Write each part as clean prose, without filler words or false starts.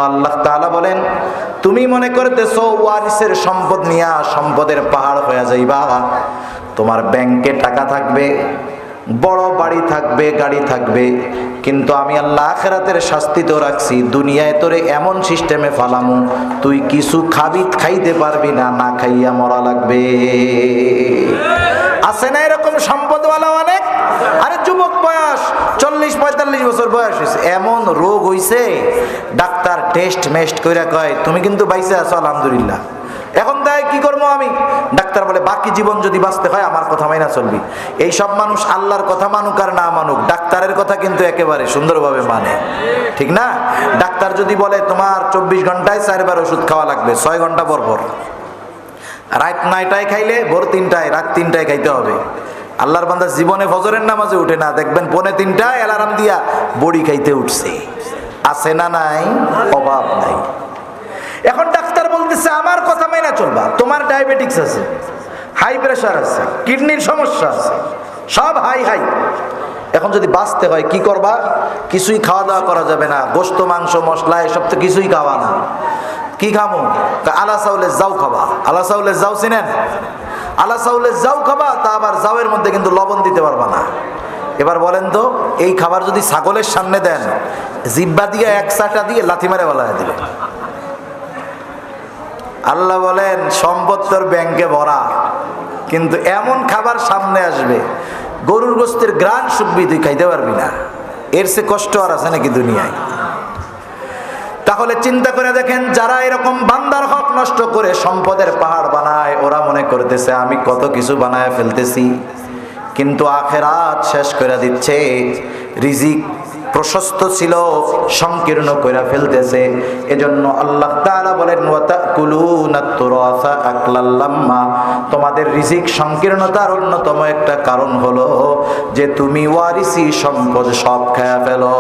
আল্লাহ তাআলা বলেন, তুমি মনে করতেছো ওয়ারিসের সম্পদ নিয়া সম্পদের পাহাড় হয়ে যাইবা। তোমার ব্যাংকে টাকা থাকবে, বড় বাড়ি থাকবে, গাড়ি থাকবে, কিন্তু আমি আল্লাহ আখিরাতের শাস্তি তো রাখছি। দুনিয়ায় তোরে এমন সিস্টেমে ফালামু, তুই কিছু খাইতে পারবি না, না খাইয়া মরা লাগবে। আছে না এরকম সম্পদওয়ালা অনেক? আরে যুবক বয়স 40-45 বছর বয়স হয়েছে, এমন রোগ হইছে, ডাক্তার টেস্ট মেস্ট কইরা কয় তুমি কিন্তু বাইসে আছো আলহামদুলিল্লাহ। এখন তাই কি করবো আমি? ডাক্তার বলে বাকি জীবন যদি বাঁচতে হয় আমার কথা মাইনা চলবি। এই সব মানুষ আল্লাহর কথা মানুক আর না মানুক, ডাক্তারের কথা কিন্তু একেবারে সুন্দরভাবে মানে, ঠিক না? ডাক্তার যদি বলে তোমার 24 ঘন্টায় 4 বার ওষুধ খাওয়া লাগবে, 6 ঘন্টা পর পর, রাত 9টায় খাইলে ভোর 3টায়, রাত 3টায় খাইতে হবে। আল্লাহর বান্দা জীবনে ফজরের নামাজে উঠে না, দেখবেন 2:45 অ্যালার্ম দিয়া বড়ি খাইতে উঠছে। আছে না নাই? অভাব নাই। এখন ডাক্তার বলতেছে আমার কথা মাইনা চলবা, তোমার ডায়াবেটিক্স আছে, হাই প্রেশার আছে, কিডনির সমস্যা আছে, সব হাই হাই। এখন যদি বাঁচতে হয় কি করবা? কিছুই খাওয়া দাওয়া করা যাবে না, গোশত মাংস মশলা এসব তো কিছুই খাওয়া না। কি খামো? আলা চাউলের জাউ খাবা। আলা চাউলের জাউ চিনেন? আলা চাউলের জাউ খাবা, তা আবার জাউয়ের মধ্যে কিন্তু লবণ দিতে পারবা না। এবার বলেন তো, এই খাবার যদি ছাগলের সামনে দেন, জিব্বা দিয়ে এক চাটা দিয়ে লাথি মারে বলা দিবে। আল্লাহ বলেন সম্পদ তোর ব্যাংকে ভরা, কিন্তু এমন খাবার সামনে আসবে গরুর গোশতের গ্রান শুকবি, তুই খাইতে পারবি না। এর সে কষ্ট আর আছে নাকি দুনিয়ায়? তাহলে চিন্তা করে দেখেন, যারা এরকম বান্দার হক নষ্ট করে সম্পদের পাহাড় বানায়, ওরা মনে করতেছে আমি কত কিছু বানায় ফেলতেছি, কিন্তু আখেরাত শেষ করে দিচ্ছে। রিজিক প্রশস্ত ছিল, সংকীর্ণ করে ফেলতেছে। এজন্য আল্লাহ তাআলা বলেন ওয়াতাকুলুনাত তুরাসা আকলাল লাম্মা, তোমাদের রিজিক সংকীর্ণতার অন্যতম একটা কারণ হলো যে তুমি ওয়ারিসি সম্পদ সব খেয়ে ফেলো।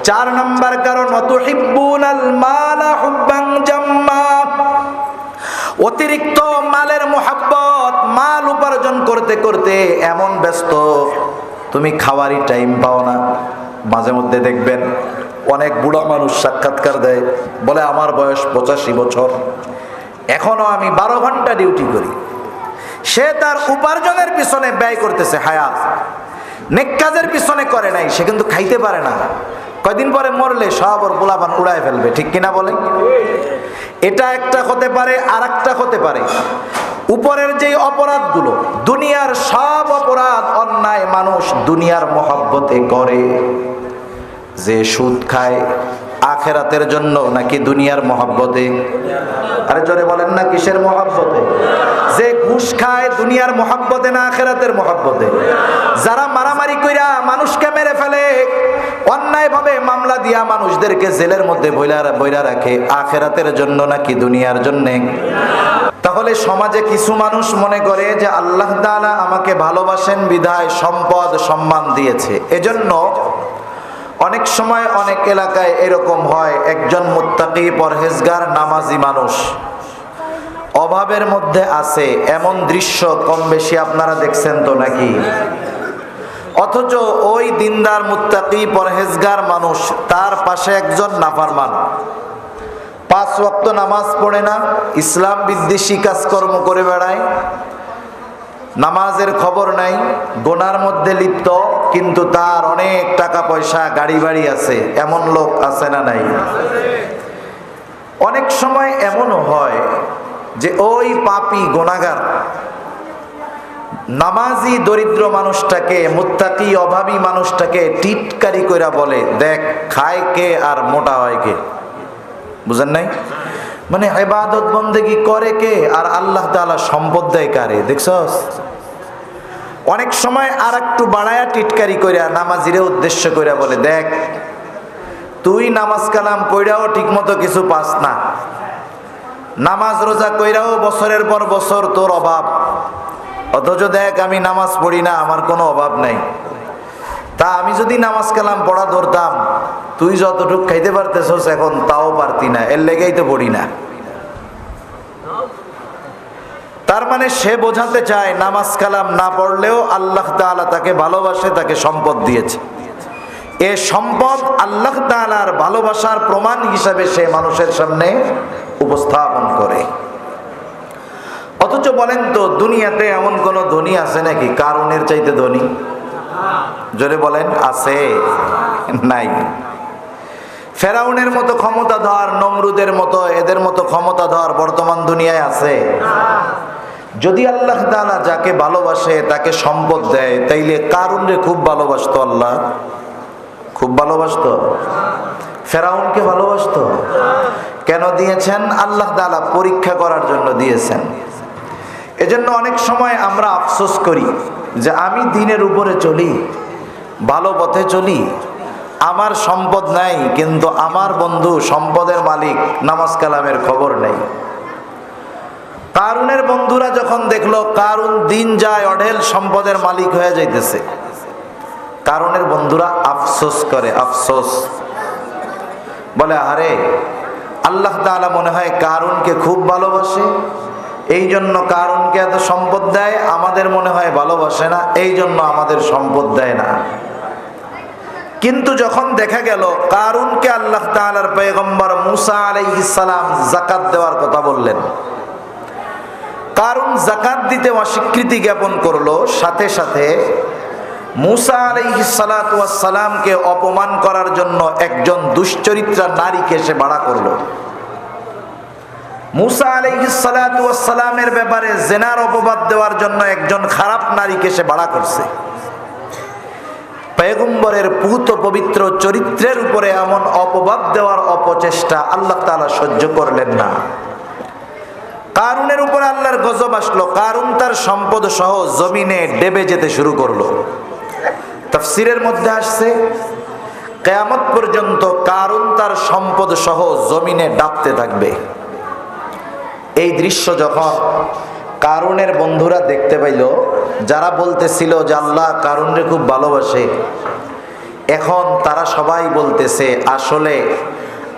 4 নম্বর কারণ ওয়াতুহিব্বুনাল মালা হুব্বান জাম্মা, অতিরিক্ত মালের মোহাব্বত। মাল উপার্জন করতে করতে এমন ব্যস্ত তুমি খাওয়ারই টাইম পাও না। মাঝে মধ্যে দেখবেন অনেক বুড়া মানুষ সাক্ষাৎকার দেয়, বলে আমার বয়স 85 বছর, এখনো আমি 12 ঘন্টা ডিউটি করি। সে তার উপার্জনের পিছনে ব্যয় করতেছে হায়াত, নেক কাজের পিছনে করে নাই। সে কিন্তু খাইতে পারে না, কয়দিন পরে মরলে সব ওর পোলাপান উড়ায় ফেলবে, ঠিক কিনা বলে? এটা একটা হতে পারে। আর একটা হতে পারে উপরের যে অপরাধগুলো, দুনিয়ার সব অপরাধ অন্যায় মানুষ দুনিয়ার মহব্বতে করে। যে সুদ খায় আখেরাতের জন্য নাকি দুনিয়ার মহব্বতে? আরে জোরে বলেন না, কিসের মহব্বতে? যে ঘুষ খায় দুনিয়ার মহব্বতে না আখেরাতের মহব্বতে? যারা মারামারি কইরা মানুষকে মেরে ফেলে, অন্যায় ভাবে মামলা দিয়া মানুষদেরকে জেলের মধ্যে বইরা রাখে, আখেরাতের জন্য নাকি দুনিয়ার জন্যে? তাহলে সমাজে কিছু মানুষ মনে করে যে আল্লাহ তাআলা আমাকে ভালোবাসেন বিধায় সম্পদ সম্মান দিয়েছে। এজন্য অনেক সময় অনেক এলাকায় এরকম হয়, একজন মুত্তাকি পরহেজগার নামাজি মানুষ অভাবের মধ্যে আছে, এমন দৃশ্য কম বেশি আপনারা দেখছেন তো নাকি? অথচ ওই দিনদার মুত্তাকি পরহেজগার মানুষ, তার পাশে একজন নাফরমান, 5 ওয়াক্ত নামাজ পড়ে না, ইসলাম বিদ্বেষী কাজকর্ম করে বেড়ায়, নামাজের খবর নাই, গোনার মধ্যে লিপ্ত, কিন্তু তার অনেক টাকা পয়সা গাড়ি বাড়ি আছে। এমন লোক আছে না নাই? অনেক সময় এমনও হয় যে ওই পাপী গুনাহগার নামাজি দরিদ্র মানুষটাকে, মুত্তাকি অভাবী মানুষটাকে টিটকারি কইরা বলে, দেখ খায় কে আর মোটা হয় কে। বুঝেন নাই? মানে ইবাদত বন্দেগী করে কে আর আল্লাহ তাআলা সম্পদ দেয় কারে, দেখছস? অনেক সময় আর একটু বাড়ায়া টিটকারি কইরা নামাজিরে উদ্দেশ্য কইরা বলে, দেখ তুই নামাজ কালাম পড়াও ঠিক মতো কিছু পাস না, নামাজ রোজা কইরাও বছরের পর বছর তোর অভাব, অথচ দেখ আমি নামাজ পড়ি না, আমার কোনো অভাব নাই। তা আমি যদি নামাজ কালাম পড়া ধরতাম, তুই যতটুক খাইতে পারতেছস এখন তাও পারতি না, এর লেগেই তো পড়ি না। তার মানে সে বোঝাতে চায় নামাজ কালাম না পড়লেও আল্লাহ তাআলা তাকে ভালোবাসে, তাকে সম্পদ দিয়েছে। এ সম্পদ আল্লাহ তাআলার ভালোবাসার প্রমাণ হিসাবে সে মানুষের সামনে উপস্থাপন করে। অথচ বলেন তো, দুনিয়াতে এমন কোন ধনী আছে নাকি কারুনের চাইতে ধনী? জোরে বলেন, আছে? নাই। ফেরাউনের মতো ক্ষমতাধর, নমরুদের মতো, এদের মতো ক্ষমতাধর বর্তমান দুনিয়ায় আছে? যদি আল্লাহ তাআলা যাকে ভালোবাসে তাকে সম্পদ দেয়, তাইলে কারুনরে খুব ভালোবাসতো আল্লাহ? খুব ভালোবাসতো? ফেরাউনকে ভালোবাসতো? কেন দিয়েছেন? আল্লাহ তাআলা পরীক্ষা করার জন্য দিয়েছেন। এজন্য অনেক সময় আমরা আফসোস করি যে আমি দ্বীনের উপরে চলি, ভালো পথে চলি, আমার সম্পদ নাই, কিন্তু আমার বন্ধু সম্পদের মালিক, নামাজ কালামের খবর নেই। কারুনের বন্ধুরা যখন দেখলো কারুন দিন যায় অঢেল সম্পদের মালিক হয়ে যাইতেছে, কারুনের বন্ধুরা আফসোস করে, আফসোস বলে, আরে আল্লাহ তাআলা মনে হয় কারুনকে খুব ভালোবাসে, এই জন্য কারুনকে এত সম্পদ দেয়, আমাদের মনে হয় ভালোবাসে না, এই জন্য আমাদের সম্পদ দেয় না। কিন্তু যখন দেখা গেল কারুনকে আল্লাহ তাআলার পয়গম্বর মুসা আলাইহিস সালাম যাকাত দেওয়ার কথা বললেন, কারুন যাকাত দিতে অস্বীকৃতি জ্ঞাপন করলো, সাথে সাথে মুসা আলাইহিস সালাতু ওয়াস সালামকে অপমান করার জন্য একজন দুশ্চরিত্রা নারীকে সে ভাড়া করলো। মুসা আলাইহিস সালাতু ওয়াস সালামের ব্যাপারে জিনার অপবাদ দেওয়ার জন্য একজন খারাপ নারীকে সে ভাড়া করছে। পয়গম্বরের পূত পবিত্র চরিত্রের উপরে এমন অপবাদ দেওয়ার অপচেষ্টা আল্লাহ তাআলা সহ্য করলেন না। কারুনের উপর আল্লাহর গজব আসলো, কারুন তার সম্পদ সহ জমিনে ডেবে যেতে শুরু করলো। তাফসীরের মধ্যে আসছে কিয়ামত পর্যন্ত কারুন তার সম্পদ সহ জমিনে ডাবতে থাকবে। এই দৃশ্য যখন কারুনের বন্ধুরা দেখতে পাইল, যারা বলতেছিল যে আল্লাহ কারুনরে খুব ভালোবাসে, এখন তারা সবাই বলতেছে আসলে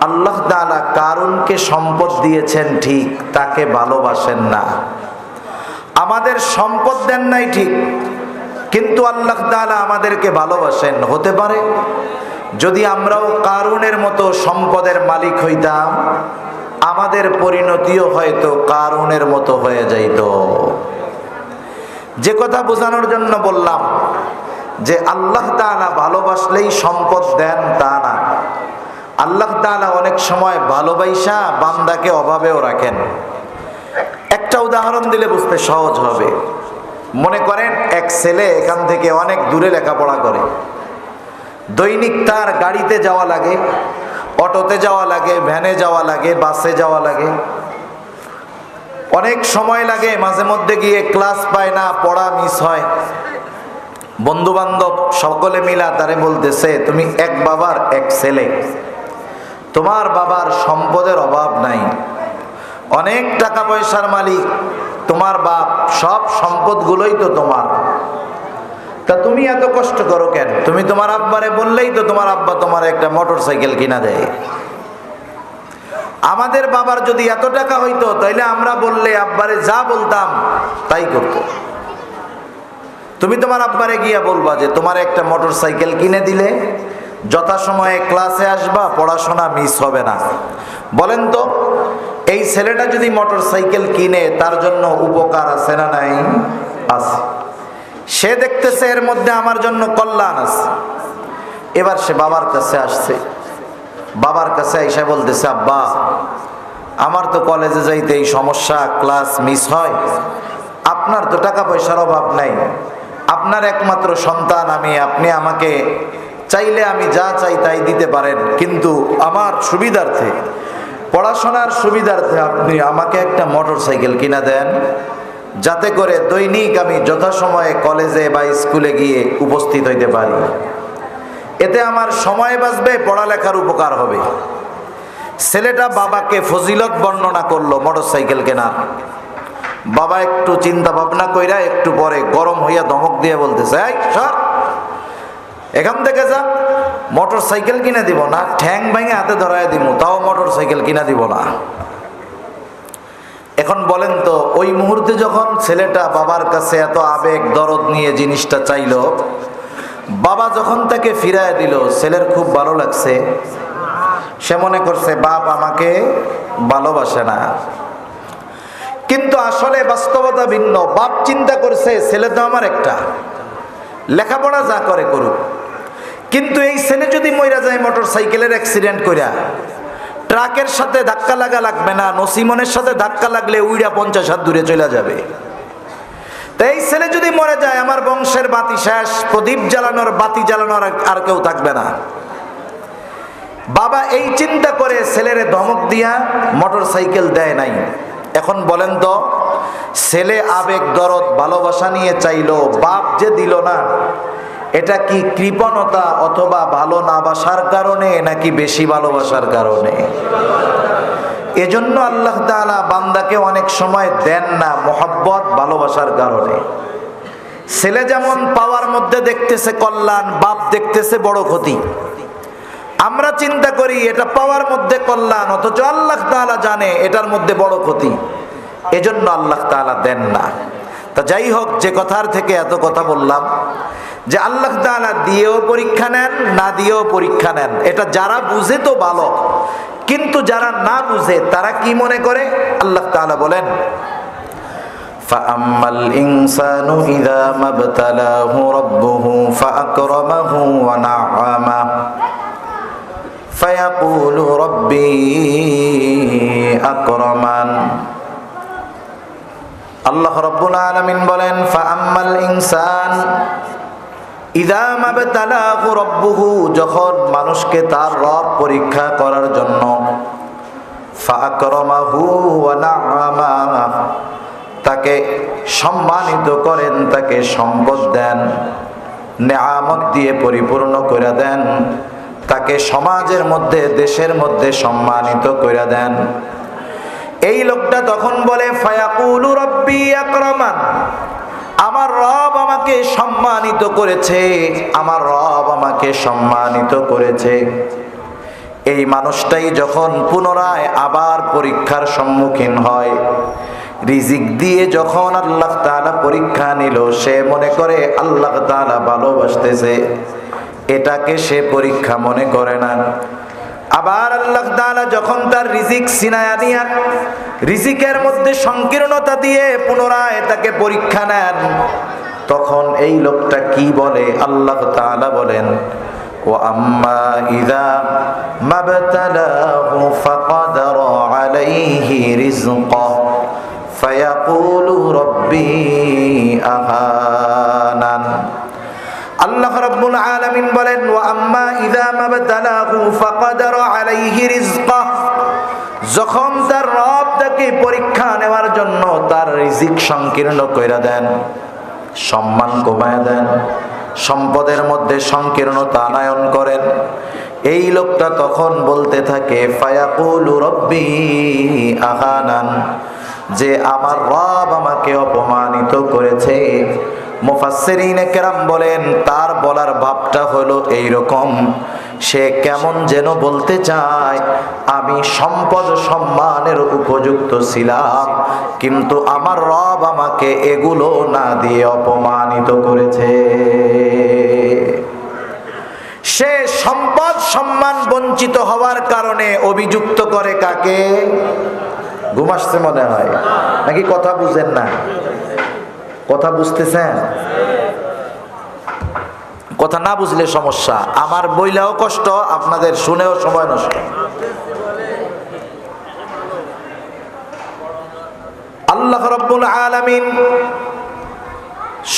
আল্লাহ তাআলা কারুনকে সম্পদ দিয়েছেন ঠিক, তাকে ভালোবাসেন না। আমাদের সম্পদ দেন নাই ঠিক, কিন্তু আল্লাহ তাআলা আমাদেরকে ভালোবাসেন। হতে পারে যদি আমরাও কারুনের মতো সম্পদের মালিক হইতাম, আমাদের পরিণতিও হয়তো কারুনের মতো হয়ে যাইত। যে কথা বোঝানোর জন্য বললাম যে আল্লাহ তাআলা ভালোবাসলেই সম্পদ দেন তা না। আল্লাহ তাআলা অনেক সময় ভালোবাসা বান্দাকে অভাবেও রাখেন। একটা উদাহরণ দিলে বুঝতে সহজ হবে। মনে করেন এক ছেলে এখান থেকে অনেক দূরে লেখাপড়া করে, দৈনিক তার গাড়িতে যাওয়া লাগে, অটোতে যাওয়া লাগে, ভ্যানে যাওয়া লাগে, বাসে যাওয়া লাগে, অনেক সময় লাগে, মাঝে মধ্যে গিয়ে ক্লাস পায় না, পড়া মিস হয়। বন্ধু বান্ধব সকলে মিলা তারে বলতেছে, তুমি এক বাবার এক ছেলে, তোমার বাবার সম্পদের অভাব নাই, অনেক টাকা পয়সার মালিক তোমার বাপ, সব সম্পদগুলোই তো তোমার, তা তুমি এত কষ্ট করো কেন? তুমি তোমার আব্বারে বললেই তো তোমার আব্বা তোমার একটা মোটর সাইকেল কিনা দেয়। আমাদের বাবার যদি এত টাকা হইতো তাইলে আমরা বললে আব্বারে যা বলতাম তাই করতো। তুমি তোমার আব্বারে গিয়া বলবা যে তোমার একটা মোটর সাইকেল কিনে দিলে যথাসময়ে ক্লাসে আসবা, পড়াশোনা মিস হবে না। বলেন তো, এই ছেলেটা যদি মোটর সাইকেল কিনে তার জন্য উপকার আছে না নাই? আছে। সে দেখতেছে এর মধ্যে আমার জন্য কল্যাণ আছে। এবার সে বাবার কাছে আসছে, বাবার কাছে এসে বলতেছে, আব্বা আমার তো কলেজে যাইতে এই সমস্যা, ক্লাস মিস হয়, আপনার তো টাকা পয়সার অভাব নাই, আপনার একমাত্র সন্তান আমি, আপনি আমাকে চাইলে আমি যা চাই তাই দিতে পারেন, কিন্তু আমার সুবিধার্থে, পড়াশোনার সুবিধার্থে আপনি আমাকে একটা মোটর সাইকেল কিনা দেন, যাতে করে দৈনিক আমি যথাসময়ে কলেজে বা স্কুলে গিয়ে উপস্থিত হইতে পারি। এতে আমার সময় বাঁচবে, পড়ালেখার উপকার হবে। ছেলেটা বাবাকে ফজিলত বর্ণনা করলো মোটর সাইকেল কেনার। বাবা একটু চিন্তা ভাবনা কইরা একটু পরে গরম হইয়া ধমক দিয়ে বলতেছে, এই সর, এখান থেকে যা, মোটর সাইকেল কিনে দিব না, ঠ্যাং ভেঙে হাতে ধরায় দিব, তাও মোটর সাইকেল কিনা দিব না। এখন বলেন তো, ওই মুহূর্তে যখন ছেলেটা বাবার কাছে এত আবেগ দরদ নিয়ে জিনিসটা চাইলো, বাবা যখন তাকে ফিরায় দিল, ছেলের খুব ভালো লাগছে। সে মনে করছে বাপ আমাকে ভালোবাসে না, কিন্তু আসলে বাস্তবতা ভিন্ন। বাপ চিন্তা করছে ছেলে তো আমার একটা, লেখাপড়া যা করে করুক, কিন্তু এই ছেলে যদি মইরা যায় মোটর সাইকেলের অ্যাক্সিডেন্ট কইরা, ট্রাকের সাথে ধাক্কা লাগবে না, নসিমনের সাথে ধাক্কা লাগলে উইড়া 50 হাত দূরে চলে যাবে। তো এই ছেলে যদি মরে যায়, আমার বংশের বাতি শেষ, প্রদীপ জ্বালানোর বাতি জ্বালানোর আর কেউ থাকবে না। বাবা এই চিন্তা করে ছেলেরে ধমক দিয়া মোটর সাইকেল দেয় নাই। এখন বলেন তো, ছেলে আবেগ দরদ ভালোবাসা নিয়ে চাইলো, বাপ যে দিল না, এটা কি কৃপণতা অথবা ভালো না বাসার কারণে নাকি বেশি ভালোবাসার কারণে? এজন্য আল্লাহ তাআলা বান্দাকে অনেক সময় দেন না মোহাব্বত ভালোবাসার কারণে। ছেলে যেমন পাওয়ার মধ্যে দেখতেছে কল্যাণ, বাপ দেখতেছে বড় ক্ষতি। আমরা চিন্তা করি এটা পাওয়ার মধ্যে কল্যাণ, অথচ আল্লাহ তাআলা জানে এটার মধ্যে বড় ক্ষতি, এজন্য আল্লাহ তাআলা দেন না। তা যাই হোক, যে কথার থেকে এত কথা বললাম, যে আল্লাহ তাআলা দিয়েও পরীক্ষা নেন, না দিয়েও পরীক্ষা নেন। এটা যারা বুঝে তো ভালো, কিন্তু যারা না বুঝে তারা কি মনে করে? আল্লাহ তাআলা বলেন, فَأَمَّا الْإِنسَانُ إِذَا مَا ابْتَلَاهُ رَبُّهُ فَأَكْرَمَهُ وَنَعَّمَهُ فَيَقُولُ رَبِّي أَكْرَمَنِ। আল্লাহ রাব্বুল আলামিন বলেন, ফাআম্মাল ইনসান ইযা মাবতালাহু রাব্বুহু, যখন মানুষকে তার রব পরীক্ষা করার জন্য, ফাআকরামাহু ওয়া না'আমা, তাকে সম্মানিত করেন, তাকে সম্পদ দেন, নেয়ামত দিয়ে পরিপূর্ণ করে দেন, তাকে সমাজের মধ্যে দেশের মধ্যে সম্মানিত করে দেন। এই লোকটা তখন বলে, ফায়াকুলু রাব্বি আকরামান, আমার রব আমাকে সম্মানিত করেছে, আমার রব আমাকে সম্মানিত করেছে। এই মানুষটাই যখন পুনরায় আবার পরীক্ষার সম্মুখীন হয়, রিজিক দিয়ে যখন আল্লাহ তাআলা পরীক্ষা নিল, সে মনে করে আল্লাহ তাআলা ভালোবাসতেছে, এটাকে সে পরীক্ষা মনে করে না। আবার আল্লাহ তাআলা যখন তার রিজিক সিনায়া নিয়া রিজিকের মধ্যে সংকীর্ণতা দিয়ে পুনরায় তাকে পরীক্ষা নেন, তখন এই লোকটা কি বলে? আল্লাহ তাআলা বলেন, ওয়া আম্মা ইযা মাবতালাহু ফাকাদারা আলাইহি রিজকাহু ফায়াকুলু রাব্বি আহানান। আল্লাহ রাব্বুল আলামিন বলেন, ওয়া আম্মা ইযা মাবতালাহু ফাকাদারা আলাইহি রিজকাহু, যখন তার রব তাকে পরীক্ষা নেওয়ার জন্য তার রিজিক সংকীর্ণ কইরা দেন, সম্মান কমায় দেন, সম্পদের মধ্যে সংকীর্ণতা আনয়ন করেন, এই লোকটা তখন বলতে থাকে, ফায়াকুলু রাব্বি আহানান, যে আমার রব আমাকে অপমানিত করেছে। মুফাসসিরিনে কেরাম বলেন, তার বলার ভাবটা হলো এইরকম, সে কেমন যেন বলতে চায়, আমি সম্পদ সম্মানের উপযুক্ত ছিলাম, কিন্তু আমার রব আমাকে এগুলো না দিয়ে অপমানিত করেছে। সে সম্পদ সম্মান বঞ্চিত হওয়ার কারণে অভিযুক্ত করে কাকে? ঘুম আসছে মনে হয়, নাকি কথা বুঝেন না? কথা বুঝতেছেন? কথা না বুঝলে সমস্যা, আমার বইলেও কষ্ট, আপনাদের শুনেও সময় নষ্ট। আল্লাহ রাব্বুল আলামিন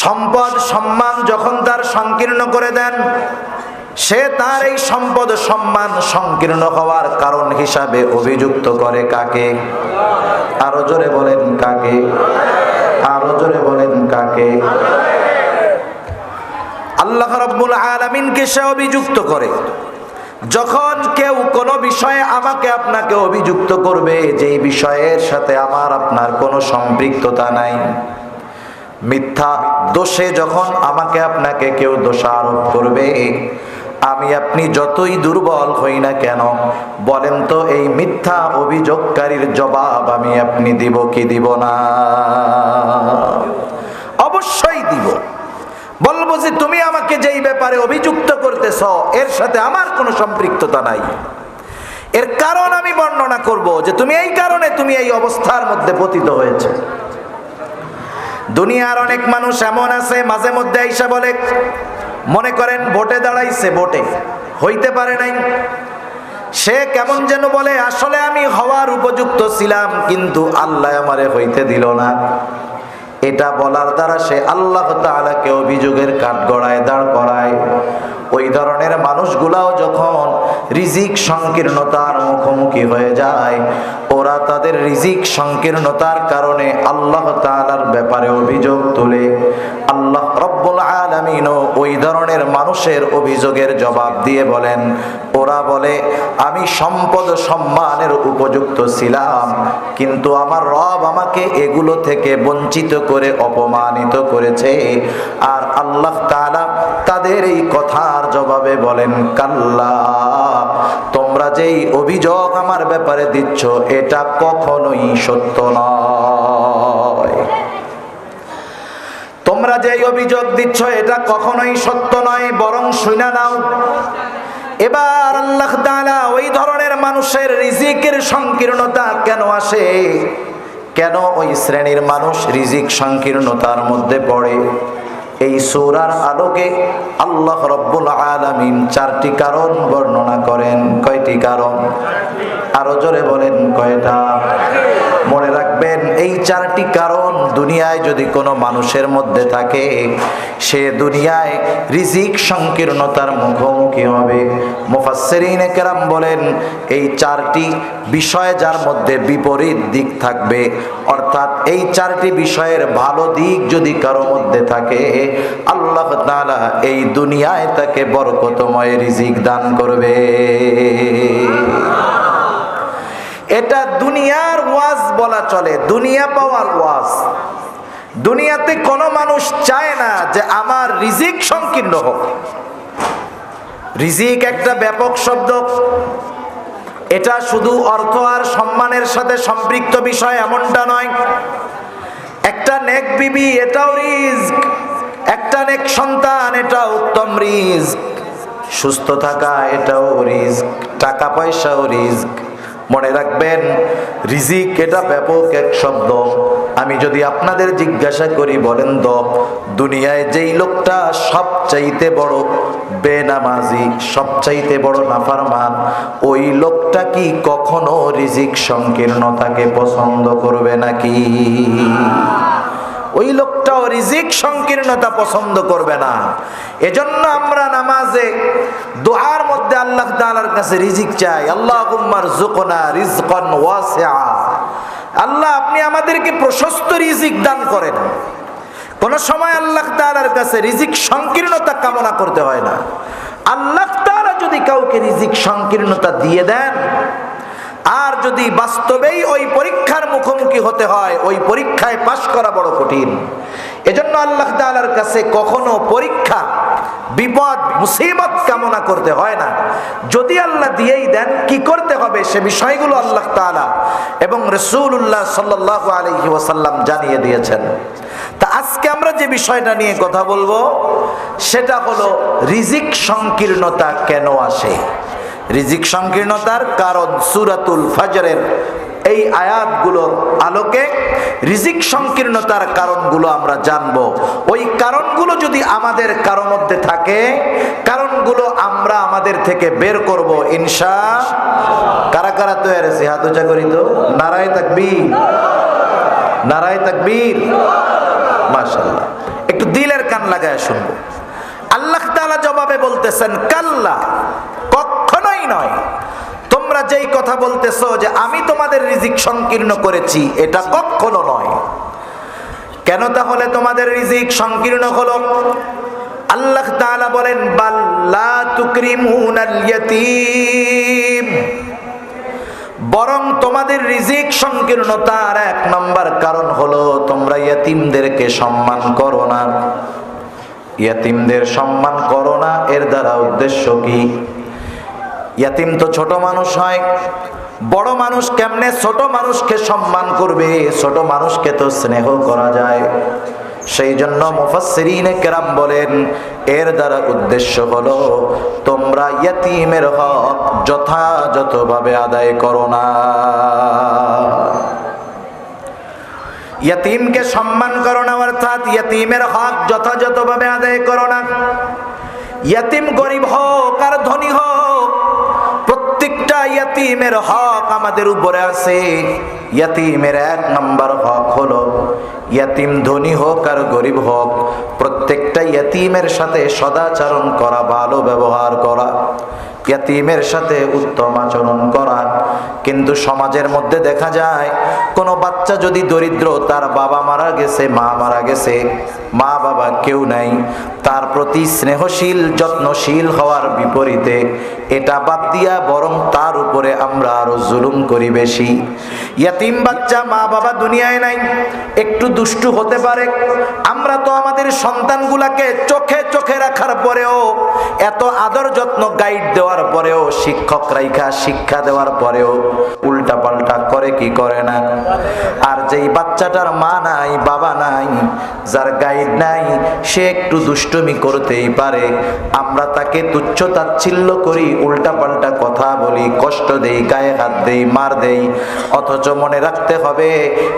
সম্পদ সম্মান যখন তার সংকীর্ণ করে দেন, সে তার এই সম্পদ সম্মান সংকীর্ণ হওয়ার কারণ হিসাবে অভিযুক্ত করে কাকে? আরো জোরে বলেন কাকে? আরো জোরে বলেন কাকে? আল্লাহ রাব্বুল আলামিনকে সে অভিযুক্ত করে। যখন কেউ কোনো বিষয়ে আমাকে আপনাকে অভিযুক্ত করবে, যেই বিষয়ের সাথে আমার আপনার কোনো সম্পৃক্ততা নাই, মিথ্যা দোষে যখন আমাকে আপনাকে কেউ দোষারোপ করবে, আমি আপনি যতই দুর্বল হই না কেন, বলেন তো এই মিথ্যা অভিযোগকারীর জবাব আমি আপনি দিব কি দিব না? অবশ্যই দিব। বলবো যে তুমি আমাকে যেই ব্যাপারে অভিযুক্ত করতেছ এর সাথে আমার কোনো সম্পৃক্ততা নাই। এর কারণ আমি বর্ণনা করব যে তুমি এই কারণে তুমি এই অবস্থার মধ্যে পতিত হয়েছে। দুনিয়ার অনেক মানুষ এমন আছে মাঝে মধ্যে আইসা বলে, মনে করেন ভোটে দাঁড়াইছে, ভোটে হইতে পারে নাই, সে কেমন যেন বলে আসলে আমি হওয়ার উপযুক্ত ছিলাম কিন্তু আল্লাহ আমারে হইতে দিল না। এটা বলার দ্বারা সে আল্লাহ তাআলাকে অভিযোগের কাঠগড়ায় দাঁড় করায়। ওই ধরনের মানুষগুলাও যখন রিজিক সংকীর্ণতার মুখোমুখি হয়ে যায়, ওরা তাদের রিজিক সংকীর্ণতার কারণে আল্লাহ তাআলার ব্যাপারে অভিযোগ তোলে। আল্লাহ রব্বুল আলামিন ওই ধরনের মানুষের অভিযোগের জবাব দিয়ে বলেন, ওরা বলে আমি সম্পদ সম্মানের উপযুক্ত ছিলাম কিন্তু আমার রব আমাকে এগুলো থেকে বঞ্চিত করে অপমানিত করেছে। আর আল্লাহ তাআলা তাদের এই কথার জবাবে বলেন, কাল্লা, তোমরা যেই অভিযোগ আমার ব্যাপারে দিচ্ছ এটা কখনোই সত্য নয়। তোমরা যেই অভিযোগ দিচ্ছ এটা কখনোই সত্য নয়, বরং শুনে নাও। এবার আল্লাহ তাআলা ওই ধরনের মানুষের রিজিকের সংকীর্ণতা কেন আসে, কেন ওই শ্রেণীর মানুষ রিজিক সংকীর্ণতার মধ্যে পড়ে, এই সূরার আলোকে আল্লাহ রব্বুল আলামিন 4টি কারণ বর্ণনা করেন। কয়টি কারণ? আরো জোরে বলেন, কয়টা? মনে রাখবেন, এই 4টি কারণ দুনিয়ায় যদি কোনো মানুষের মধ্যে থাকে, সে দুনিয়ায় রিজিক সংকীর্ণতার মুখোমুখি হবে। মুফাসসিরিনে কেরাম বলেন, এই 4টি বিষয় যার মধ্যে বিপরীত দিক থাকবে, অর্থাৎ এই 4টি বিষয়ের ভালো দিক যদি কারো মধ্যে থাকে, আল্লাহ তাআলা এই দুনিয়ায় তাকে বরকতময় রিজিক দান করবে। এটা দুনিয়ার ওয়াজ বলা চলে, দুনিয়া পাওয়ার ওয়াজ। দুনিয়াতে কোনো মানুষ চায় না যে আমার রিজিক সংকীর্ণ হোক। রিজিক একটা ব্যাপক শব্দ, এটা শুধু অর্থ আর সম্মানের সাথে সম্পৃক্ত বিষয় এমনটা নয়। একটা নেক বিবি এটাও রিজক, একটা নেক সন্তান এটা উত্তম রিজক, সুস্থ থাকা এটাও রিজক, টাকা পয়সাও রিজক। মনে রাখবেন, রিজিক এটা ব্যাপক এক শব্দ। আমি যদি আপনাদের জিজ্ঞাসা করি, বলেন তো দুনিয়ায় যেই লোকটা সবচাইতে বড় বেনামাজি, সবচাইতে বড় নাফরমান, ওই লোকটা কি কখনো রিজিক সংকীর্ণতাকে পছন্দ করবে নাকি? ওই লোকটাও রিজিক সংকীর্ণতা পছন্দ করবে না। এজন্য আমরা নামাজে দোয়ার মধ্যে আল্লাহ তাআলার কাছে রিজিক চাই, আল্লাহুম্মা রযুকনা রিজকান ওয়াসিআ। আল্লাহ আপনি আমাদেরকে প্রশস্ত রিজিক দান করেন। কোন সময় আল্লাহ তাআলার কাছে রিজিক সংকীর্ণতা কামনা করতে হয় না। আল্লাহ তাআলা যদি কাউকে রিজিক সংকীর্ণতা দিয়ে দেন, আর যদি বাস্তবেই ওই পরীক্ষার মুখোমুখি হতে হয়, ওই পরীক্ষায় পাশ করা বড় কঠিন। এজন্য আল্লাহ তাআলার কাছে কখনো পরীক্ষা, বিপদ, মুসিবত কামনা করতে হয় না। যদি আল্লাহ দিয়েই দেন, কি করতে হবে সে বিষয়গুলো আল্লাহ তাআলা এবং রাসূলুল্লাহ সাল্লাল্লাহু আলাইহি ওয়াসাল্লাম জানিয়ে দিয়েছেন। তা আজকে আমরা যে বিষয়টা নিয়ে কথা বলবো সেটা হলো রিজিক সংকীর্ণতা কেন আসে। রিজিক সংকীর্ণতার কারণ সূরাতুল ফজরের এই আয়াতগুলোর আলোকে রিজিক সংকীর্ণতার কারণগুলো আমরা জানব। ওই কারণগুলো যদি আমাদের কারো মধ্যে থাকে, কারণগুলো আমরা আমাদের থেকে বের করব ইনশাআল্লাহ। কারা কারা তৈরি আছে হাত উঁচা করি তো, নারায়ে তাকবীর, নারায়ে তাকবীর, মাশাআল্লাহ। একটু দিলের কান লাগায় শুনবো। আল্লাহ তাআলা জবাবে বলতেছেন, কাল্লা, কখনোই নয়। তোমরা যেই কথা বলতেছো যে আমি তোমাদের রিজিক সংকীর্ণ করেছি, এটা কখনো নয়। কেন তাহলে তোমাদের রিজিক সংকীর্ণ হলো? আল্লাহ তাআলা বলেন, বাল লা তুকরিমুনাল ইয়াতীম, বরং তোমাদের রিজিক সংকীর্ণতার 1 নম্বর কারণ হলো তোমরা ইয়াতীমদেরকে সম্মান করো না। ইয়াতীমদের সম্মান করো না, এর দ্বারা উদ্দেশ্য কি? ইয়াতীম তো ছোট মানুষ হয়, বড় মানুষ কেমনে ছোট মানুষকে সম্মান করবে? ছোট মানুষকে তো স্নেহ করা যায়। সেই জন্য মুফাসসিরিনে কেরাম বলেন এর দ্বারা উদ্দেশ্য হলো তোমরা ইয়তীমের হক যথাযথভাবে আদায় করো না। ইয়তীমকে সম্মান করো না, অর্থাৎ ইয়তীমের হক যথাযথভাবে আদায় করো না। ইয়তীম গরিব হোক আর ধনী হোক, প্রত্যেকটা ইয়তীমের হক আমাদের উপরে আছে। ইয়তীমের 1 নম্বর হক হলো ইয়তীম ধনী হোক আর গরিব হোক, প্রত্যেকটা ইয়তীমের সাথে সদাচরণ করা, ভালো ব্যবহার করা, ইয়তীমের সাথে উত্তম আচরণ করা। কিন্তু সমাজের মধ্যে দেখা যায় কোনো বাচ্চা যদি দরিদ্র, তার বাবা মারা গেছে, মা মারা গেছে, মা বাবা কেউ নাই, তার প্রতি স্নেহশীল যত্নশীল হওয়ার বিপরীতে এটা বাদ দিয়া বরং তার উপরে আমরা আরো জুলুম করি বেশি। ইয়তীম বাচ্চা, মা বাবা দুনিয়ায় নাই, একটু দুষ্টু হতে পারে, আমরা তো আমাদের সন্তানগুলাকে চোখে চোখে রাখার পরেও, এত আদর যত্ন গাইড দেওয়ার পরেও, শিক্ষক রাইখা শিক্ষা দেওয়ার পরেও উল্টা পাল্টা করে কি করে না। আর যেই বাচ্চাটার মা নাই, বাবা নাই, যার গাইড নাই, সে একটু দুষ্টুমি করতেই পারে, আমরা তাকে তুচ্ছ তাচ্ছিল্য করি, উল্টা পাল্টা কথা বলি, কষ্ট দেই, গায়ে হাত দেই, মার দেই। অথচ মনে রাখতে হবে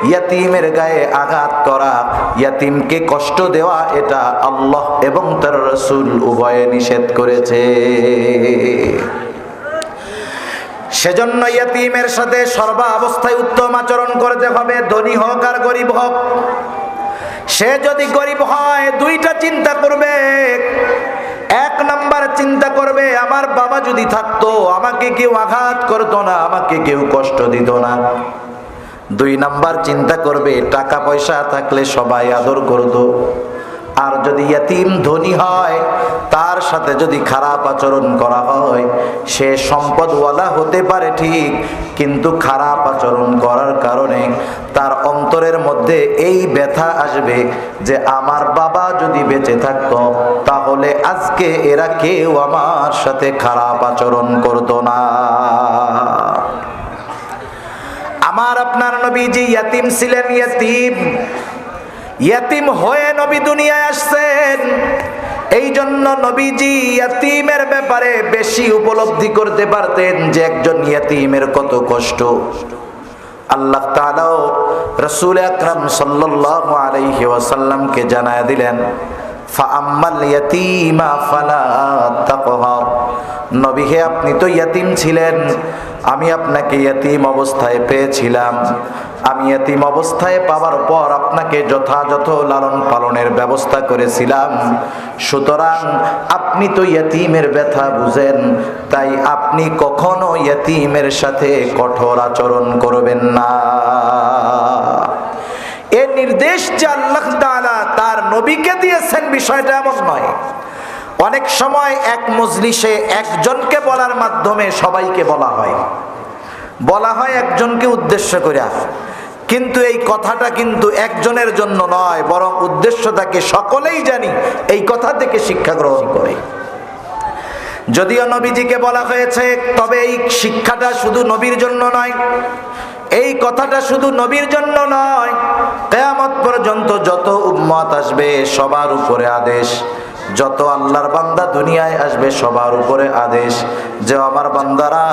ইয়তীমের গায়ে আঘাত করা, ইয়তীমকে কষ্ট দেওয়া, এটা আল্লাহ এবং তার রাসূল উভয়ে নিষেধ করেছে। সেজন্য ইয়তীমের সাথে সর্বাবস্থায় উত্তম আচরণ করতে হবে, ধনী হোক আর গরিব হোক। সে যদি গরিব হয়, দুইটা চিন্তা করবে। 1 নাম্বার চিন্তা করবে, আমার বাবা যদি থাকতো আমাকে কেউ আঘাত করতো না, আমাকে কেউ কষ্ট দিত না। 2 নাম্বার চিন্তা করবে, টাকা পয়সা থাকলে সবাই আদর করতো। আর যদি ইয়তীম ধনী হয়, তার সাথে যদি খারাপ আচরণ করা হয়, সে সম্পদওয়ালা হতে পারে ঠিক, কিন্তু খারাপ আচরণ করার কারণে তার অন্তরের মধ্যে এই ব্যথা আসবে যে আমার বাবা যদি বেঁচে থাকতো তাহলে আজকে এরা কেউ আমার সাথে খারাপ আচরণ করতো না। আমার আপনার নবীজি ইয়তীম ছিলেন। ইয়তীম হয়ে নবী দুনিয়ায় আসছেন। এই জন্য নবীজি ইয়তীমের ব্যাপারে বেশি উপলব্ধি করতে পারতেন যে একজন ইয়তীমের কত কষ্ট। আল্লাহ তাআলা রাসূল আকরাম সাল্লাল্লাহু আলাইহি ওয়াসাল্লামকে জানায় দিলেন, ফাআম্মাল ইয়াতীমা ফালা তাকহার। নবী হে, আপনি তো ইয়তীম ছিলেন, আমি আপনাকে ইয়তীম অবস্থায় পেয়েছিলাম। আমি ইয়তীম অবস্থায় পাওয়ার পর আপনাকে যথাযথ লালন পালনের ব্যবস্থা করেছিলাম। সুতরাং আপনি তো ইয়তীমের ব্যথা বুঝেন, তাই আপনি কখনো ইয়তীমের সাথে কঠোর আচরণ করবেন না। এই নির্দেশ যে আল্লাহ তাআলা তার নবীকে দিয়েছেন, বিষয়টা এমন নয়। অনেক সময় এক মজলিসে একজনকে বলার মাধ্যমে সবাইকে বলা হয় একজনকে উদ্দেশ্য করে, কিন্তু এই কথাটা কিন্তু একজনের জন্য নয়, বরং উদ্দেশ্য থাকে সকলেই জানি এই কথা থেকে শিক্ষা গ্রহণ করে। যদিও নবীজিকে বলা হয়েছে, তবে এই শিক্ষাটা শুধু নবীর জন্য নয়, এই কথাটা শুধু নবীর জন্য নয়, কিয়ামত পর্যন্ত যত উম্মত আসবে সবার উপরে আদেশ, যত আল্লাহর বান্দা দুনিয়ায় আসবে সবার উপরে আদেশ যে আমার বান্দারা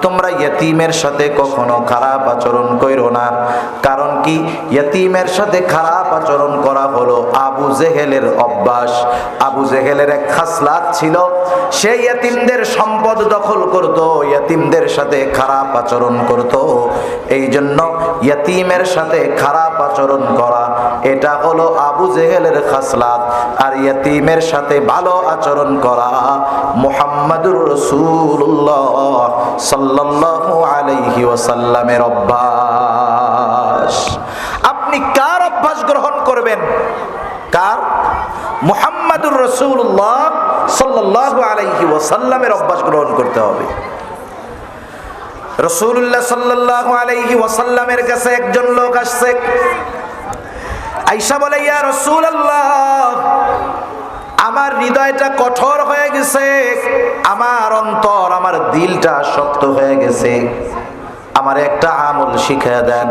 তোমরা ইয়তীমের সাথে কখনো খারাপ আচরণ কইরো না। কারণ কি, ইয়তীমের সাথে খারাপ আচরণ করা হলো আবু জেহেলের অভ্যাস। আবু জেহেলের এক খাসলাত ছিল, সে ইয়তীমদের সম্পদ দখল করত, ইয়তীমদের সাথে খারাপ আচরণ করত। এই জন্য ইয়তীমের সাথে খারাপ আচরণ করা এটা হলো আবু জেহেলের খাসলাত। আর ইয়তীমের সাথে ভালো আচরণ করা মুহাম্মাদুর রাসূলুল্লাহ সাল্লাল্লাহু আলাইহি ওয়াসাল্লামের অভ্যাস। আপনি কার অভ্যাস গ্রহণ করবেন? কার? মুহাম্মাদুর রাসূলুল্লাহ সাল্লাল্লাহু আলাইহি ওয়াসাল্লামের অভ্যাস গ্রহণ করতে হবে। রাসূলুল্লাহ সাল্লাল্লাহু আলাইহি ওয়াসাল্লামের কাছে একজন লোক আসছে, আয়েশা বলে, ইয়া রাসূলুল্লাহ, আমার হৃদয়টা কঠোর হয়ে গেছে, আমার অন্তর, আমার দিলটা শক্ত হয়ে গেছে, আমার একটা আমল শিখিয়ে দেন,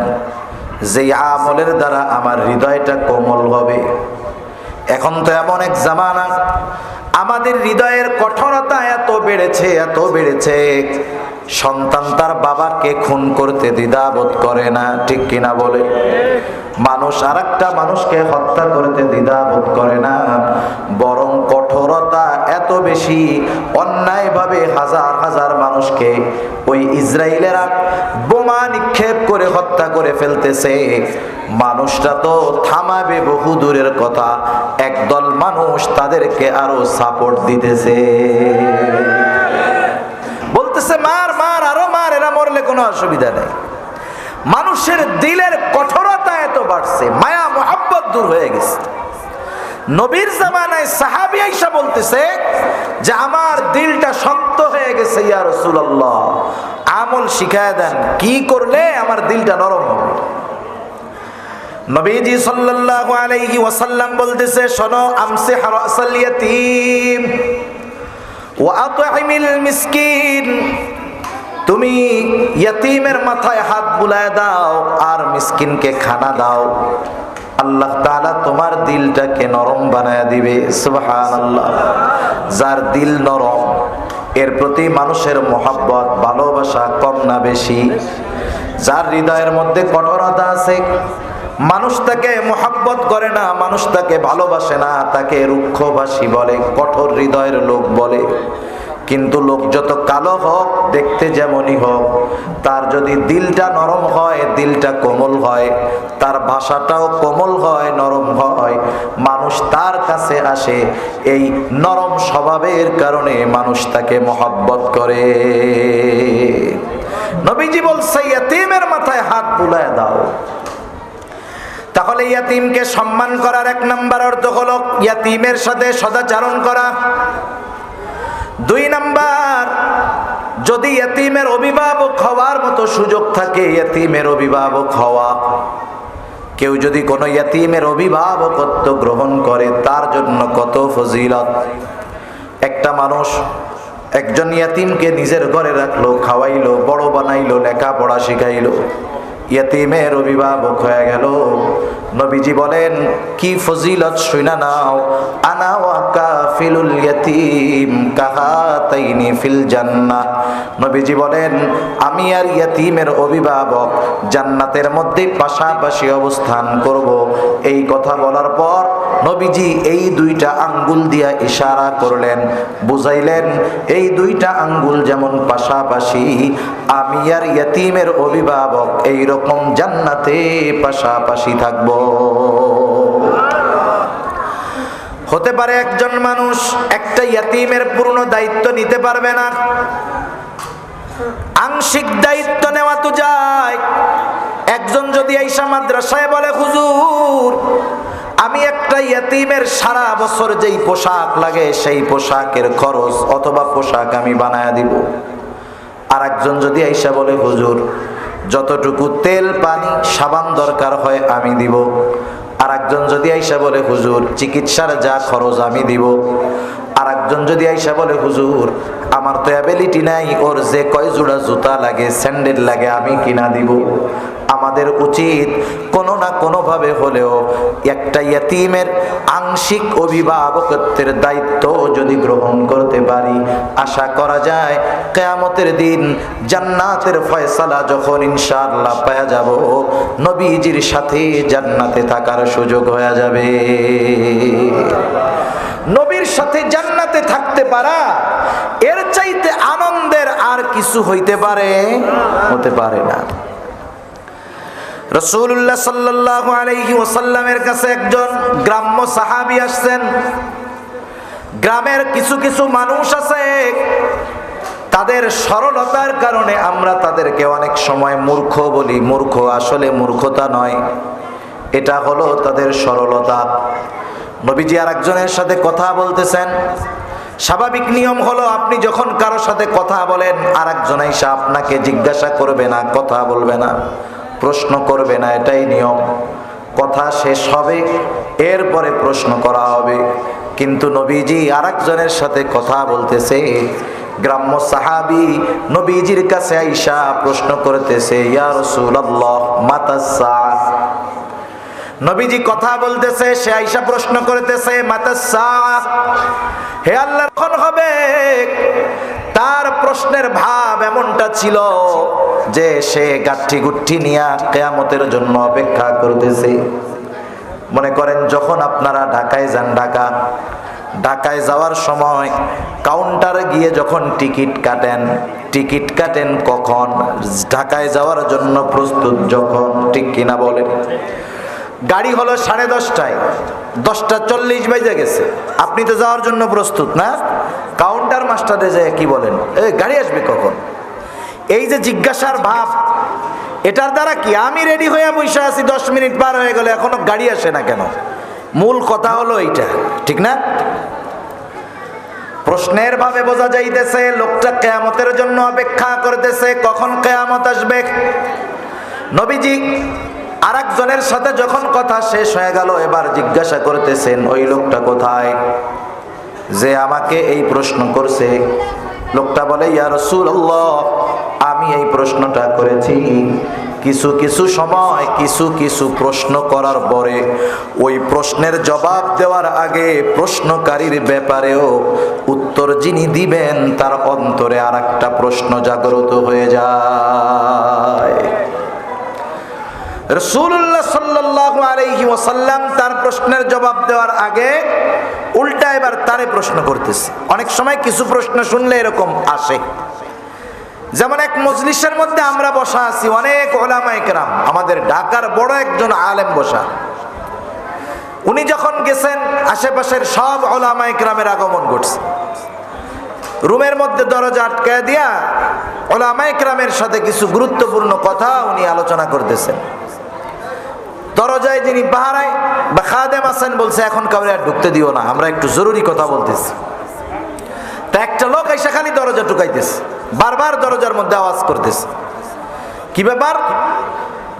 যে আমলের দ্বারা আমার হৃদয়টা কোমল হবে। এখন তো এমন এক জামানা, আমাদের হৃদয়ের কঠোরতা এত বেড়েছে, সন্তান তার বাবাকে খুন করতে দ্বিধাবোধ করে না, ঠিক কিনা বলে? মানুষ আরেকটা মানুষকে হত্যা করতে দ্বিধাবোধ করে না, বরং কঠোরতা এত বেশি, অন্যায়ভাবে হাজার হাজার মানুষকে ওই ইসরায়েলেরা বোমা নিক্ষেপ করে হত্যা করে ফেলতেছে। মানুষটা তো থামাবে বহু দূরের কথা, একদল মানুষ তাদেরকে আরো সাপোর্ট দিতেছে, বলতেছে মার মার, আরো মার, এরা মরলে কোনো অসুবিধা নেই। মানুষের দিলের কঠোরতা এত বাড়ছে, মায়া মোহাব্বত দূর হয়ে গেছে। নবীর জামানায় সাহাবী আয়েশা বলতেছে যে আমার দিলটা শক্ত হয়ে গেছে, ইয়া রাসূলুল্লাহ আমল শিখায়া দেন, কি করলে আমার দিলটা নরম হবে। নবীজি সাল্লাল্লাহু আলাইহি ওয়াসাল্লাম বলতেছে, শোনো, আমসিহ রাসাল ইয়াতীম ওয়া আত'ইমিল মিসকিন, তুমি ইয়াতীমের মাথায় হাত বুলায় দাও আর মিসকিনকে খানা দাও, আল্লাহ তাআলা তোমার দিলটাকে নরম বানায় দিবে। সুবহানাল্লাহ। যার দিল নরম, এর প্রতি মানুষের মহব্বত ভালোবাসা কম না বেশি? যার হৃদয়ের মধ্যে কঠোরতা আছে, মানুষ তাকে মহব্বত করে না, মানুষ তাকে ভালোবাসে না, তাকে রুক্ষভাষী বলে, কঠোর হৃদয়ের লোক বলে। কিন্তু লোক যত কালো হোক, দেখতে যেমনই হোক, তার যদি দিলটা নরম হয়, দিলটা কোমল হয়, তার ভাষাটাও কোমল হয়, নরম হয়, মানুষ তার কাছে আসে। এই নরম স্বভাবের কারণে মানুষ তাকে মহব্বত করে। নবীজি বলছে, ইয়াতীমের মাথায় হাত বুলায় দাও। তাহলে ইয়াতীমকে সম্মান করার এক নাম্বার অর্থ হলো ইয়াতীমের সাথে সদাচরণ করা। 2 নাম্বার, যদি ইয়াতীমের অভিভাবক হওয়ার মতো সুযোগ থাকে, ইয়াতীমের অভিভাবক হওয়া। কেউ যদি কোনো ইয়াতীমের অভিভাবকত্ব গ্রহণ করে, তার জন্য কত ফজিলত। একটা মানুষ একজন ইয়াতীমকে নিজের ঘরে রাখলো, খাওয়াইলো, বড় বানাইলো, লেখাপড়া শিখাইলো, ইয়াতীমের অভিভাবক হয়ে গেল। নবীজি বলেন, কি ফজিলত শুনা নাও, আনা ওয়া কাফিলুল ইয়াতীম কাহাতাইনি ফিল জান্নাহ। নবীজি বলেন, আমি আর ইয়াতীমের অভিভাবক জান্নাতের মধ্যে পাশাপাশি অবস্থান করব। এই কথা বলার পর নবীজি এই 2টা আঙ্গুল দিয়া ইশারা করলেন, বুঝাইলেন এই 2টা আঙ্গুল যেমন পাশাপাশি, আমি আর ইয়াতীমের অভিভাবক এই রকম জান্নাতে পাশাপাশি থাকব। হতে পারে একজন মানুষ একটা ইয়াতীমের পূর্ণ দায়িত্ব নিতে পারবে না, আংশিক দায়িত্ব নেওয়া তো যায়। একজন যদি আইসা মাদ্রাসায় বলে, হুজুর আমি একটা ইয়াতীমের সারা বছর যেই পোশাক লাগে সেই পোশাকের খরচ অথবা পোশাক আমি বানায়া দিব। আর একজন যদি আইসা বলে, হুজুর যতটুকু তেল পানি সাবান দরকার হয় আমি দিব। আর একজন যদি আইসা বলে, হুজুর চিকিৎসার যা খরচ আমি দিব। আর একজন যদি আইসা বলে, হুজুর আমার তো অ্যাবিলিটি নাই, ওর যে কয় জোড়া জুতা লাগে, স্যান্ডেল লাগে আমি কিনা দিব। আমাদের উচিত কোনো না কোনো ভাবে হলেও একটা ইয়াতীমের আংশিক অভিভাবকত্বের দায়িত্ব যদি গ্রহণ করতে পারি, আশা করা যায় কিয়ামতের দিন জান্নাতের ফয়সালা যখন ইনশাআল্লাহ পাওয়া যাব, নবীজির সাথে জান্নাতে থাকার সুযোগ হয়ে যাবে। নবীর সাথে জান্নাতে থাকতে পারা, এর চাইতে আনন্দের আর কিছু হতে পারে না। রাসূলুল্লাহ সাল্লাল্লাহু আলাইহি ওয়াসাল্লামের কাছে একজন গ্রাম্য সাহাবী আসছেন। গ্রামের কিছু কিছু মানুষ আছে, তাদের সরলতার কারণে আমরা তাদেরকে অনেক সময় মূর্খ বলি। মূর্খ আসলে মূর্খতা নয়, এটা হলো তাদের সরলতা। নবীজি আর একজনের সাথে কথা বলতেছেন। স্বাভাবিক নিয়ম হলো, আপনি যখন কারোর সাথে কথা বলেন, আর একজন এসে আপনাকে জিজ্ঞাসা করবে না, কথা বলবে না, প্রশ্ন করবে না, এটাই নিয়ম। কথা শেষ হবে, এরপরে প্রশ্ন করা হবে। কিন্তু নবীজি আর একজনের সাথে কথা বলতেছে। গ্রাম্য সাহাবী নবীজির কাছে আইসা প্রশ্ন করতেছে, ইয়া রাসূলুল্লাহ মাতাস সাআহ, নবীজি কথা বলতেছে, সে আয়েশা প্রশ্ন করতেছে মাতাস সাআহ, হে আল্লাহ কখন হবে? তার প্রশ্নের ভাব এমনটা ছিল যে সে গাঠি গুঠি নিয়ে কিয়ামতের জন্য অপেক্ষা করতেছে। মনে করেন যখন আপনারা ঢাকায় যান, ঢাকায় যাওয়ার সময় কাউন্টারে গিয়ে যখন টিকিট কাটেন কখন? ঢাকায় যাওয়ার জন্য প্রস্তুত যখন, ঠিক কিনা বলেন? গাড়ি হলো 10:30টায়, 10:40 বেজে গেছে, আপনি তো যাওয়ার জন্য প্রস্তুত না? কাউন্টার মাস্টারে যায় কি বলেন, গাড়ি আসবে কখন? এই যে জিজ্ঞাসার ভাব, এটার দ্বারা কি আমি রেডি হয়ে বসে আছি, 10 মিনিট পার হয়ে গেল এখনো গাড়ি আসে না কেন? মূল কথা হলো এইটা, ঠিক না? প্রশ্নের ভাবে বোঝা যাইতেছে লোকটা কিয়ামতের জন্য অপেক্ষা করতেছে, কখন কিয়ামত আসবে। নবীজি আরেকজনের সাথে যখন কথা শেষ হয়ে গেল, এবার জিজ্ঞাসা করতেছেন ওই লোকটা কোথায় যে আমাকে এই প্রশ্ন করছে? লোকটা বলে, ইয়া রাসূলুল্লাহ, আমি এই প্রশ্নটা করেছি। কিছু সময় কিছু প্রশ্ন করার পরে ওই প্রশ্নের জবাব দেওয়ার আগে প্রশ্নকারীর ব্যাপারেও উত্তর যিনি দিবেন তার অন্তরে আরেকটা প্রশ্ন জাগ্রত হয়ে যায়। রাসূলুল্লাহ সাল্লাল্লাহু আলাইহি ওয়াসাল্লাম তার প্রশ্নের জবাব দেওয়ার আগে উল্টা এবার তারে প্রশ্ন করতেছে। অনেক সময় কিছু প্রশ্ন শুনলে এরকম আসে, যেমন এক মজলিসের মধ্যে আমরা বসা আছি, অনেক উলামায়ে কেরাম, আমাদের ঢাকার বড় একজন আলেম বসা। উনি যখন গেছেন আশেপাশের সব উলামায়ে কেরামের আগমন ঘটছে। রুমের মধ্যে দরজা আটকায় দিয়া উলামায়ে কেরামের সাথে কিছু গুরুত্বপূর্ণ কথা উনি আলোচনা করতেছেন। দরজায় যিনি পাহারায় বা খাদেম আছেন বলছে, এখন কাউরে আর ঢুকতে দিও না, আমরা একটু জরুরি কথা বলতেছি। তা একটা লোক এসে খালি দরজা টুকাইতেছে, বারবার দরজার মধ্যে আওয়াজ করতেছে। কি ব্যাপার?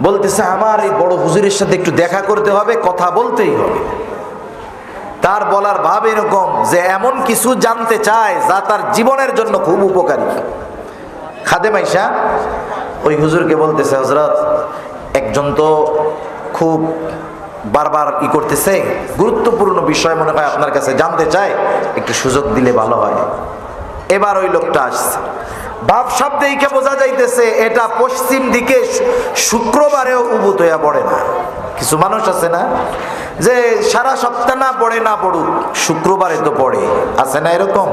বলতেছে আমার এই বড় হুজুরের সাথে একটু দেখা করতে হবে, কথা বলতেই হবে। তার বলার ভাব এরকম যে এমন কিছু জানতে চায় যা তার জীবনের জন্য খুব উপকারী। খাদেম আইসা ওই হুজুরকে বলতেছে, হযরত একজন তো খুব বারবার করতেছে, গুরুত্বপূর্ণ বিষয় মনে হয় আপনার কাছে জানতে চায়, একটু সুযোগ দিলে ভালো হয়। এবার ওই লোকটা আসছে, ভাব শব্দেইকে বোঝা যাইতেছে এটা পশ্চিম দিকে শুক্রবারেও উবুত হইয়া পড়ে না। কিছু মানুষ আছে না যে সারা সপ্তাহ না পড়ুক, শুক্রবারে তো পড়ে, আছে না এরকম?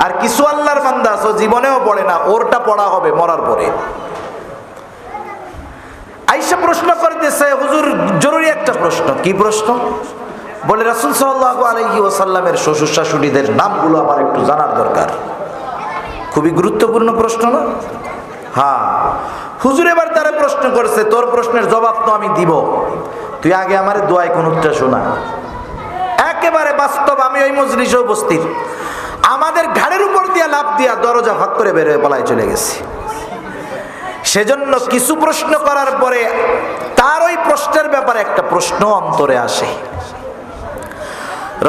আর কিছু আল্লাহর বান্দা আছে জীবনেও পড়ে না, ওরটা পড়া হবে মরার পরে। আয়েশা প্রশ্ন করতেছে, হুজুর জরুরি একটা প্রশ্ন। কি প্রশ্ন? বলে, রাসূল সাল্লাল্লাহু আলাইহি ওয়াসাল্লামের শ্বশুর শাশুড়িদের নামগুলো আমার একটু জানার দরকার। খুবই গুরুত্বপূর্ণ প্রশ্ন না? হ্যাঁ। হুজুর এবার তারা প্রশ্ন করছে, তোর প্রশ্নের জবাব তো আমি দিব, তুই আগে আমার দোয়ায় কোন উত্তর শোনা। একেবারে বাস্তব, আমি ওই মজলিসে উপস্থিত, আমাদের ঘাড়ের উপর দিয়া লাফ দিয়া দরজা ফাঁক করে বের হয়ে পলায় চলে গেছি। সেজন্য কিছু প্রশ্ন করার পরে তার ওই প্রশ্নের ব্যাপারে একটা প্রশ্ন অন্তরে আসে।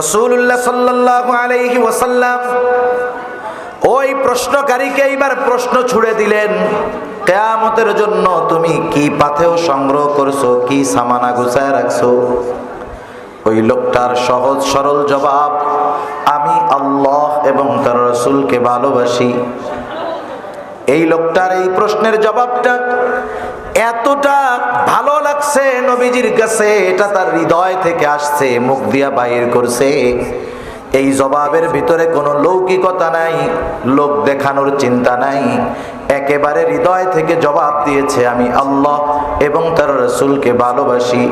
রাসূলুল্লাহ সাল্লাল্লাহু আলাইহি ওয়াসাল্লাম ওই প্রশ্নকারীকে এইবার প্রশ্ন ছুড়ে দিলেন, কিয়ামতের জন্য তুমি কি পাথেয় সংগ্রহ করছো, কি সামানা গুছায় রাখছো? ওই লোকটার সহজ সরল জবাব, আমি আল্লাহ এবং তার রাসূলকে ভালোবাসি। এই লোকটার এই প্রশ্নের জবাবটা এতটা ভালো লাগছে নবীজির কাছে, এটা তার হৃদয় থেকে আসছে, মুখ দিয়া বাইর করছে। এই জবাবের ভিতরে কোনো লৌকিকতা নাই, লোক দেখানোর চিন্তা নাই, একেবারে হৃদয় থেকে জবাব দিয়েছে, আমি আল্লাহ এবং তার রাসূলকে ভালোবাসি।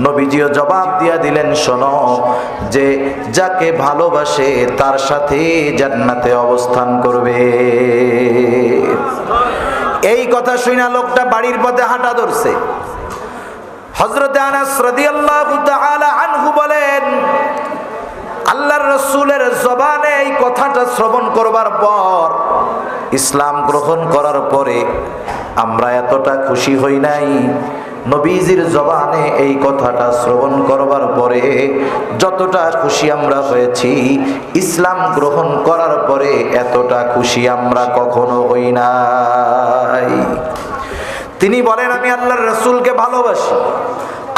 নবীজিও জবাব দিয়া দিলেন, শোনো, যে যাকে ভালোবাসে তার সাথে জান্নাতে অবস্থান করবে। এই কথা শুনে লোকটা বাড়ির পথে হাঁটা ধরছে। হযরত আনাস রাদিয়াল্লাহু তাআলা আনহু বলেন, আল্লাহর রাসূলের জবানে এই কথাটা শ্রবণ করবার পর, ইসলাম গ্রহণ করার পরে আমরা এতটা খুশি হই নাই নবীজির জবানে এই কথাটা শ্রবণ করবার পরে যতটা খুশি আমরা হয়েছি ইসলাম গ্রহণ করার পরে এতটা খুশি আমরা কখনো হই নাই। তিনি বলেন, আমি আল্লাহর রাসূলকে ভালোবাসি।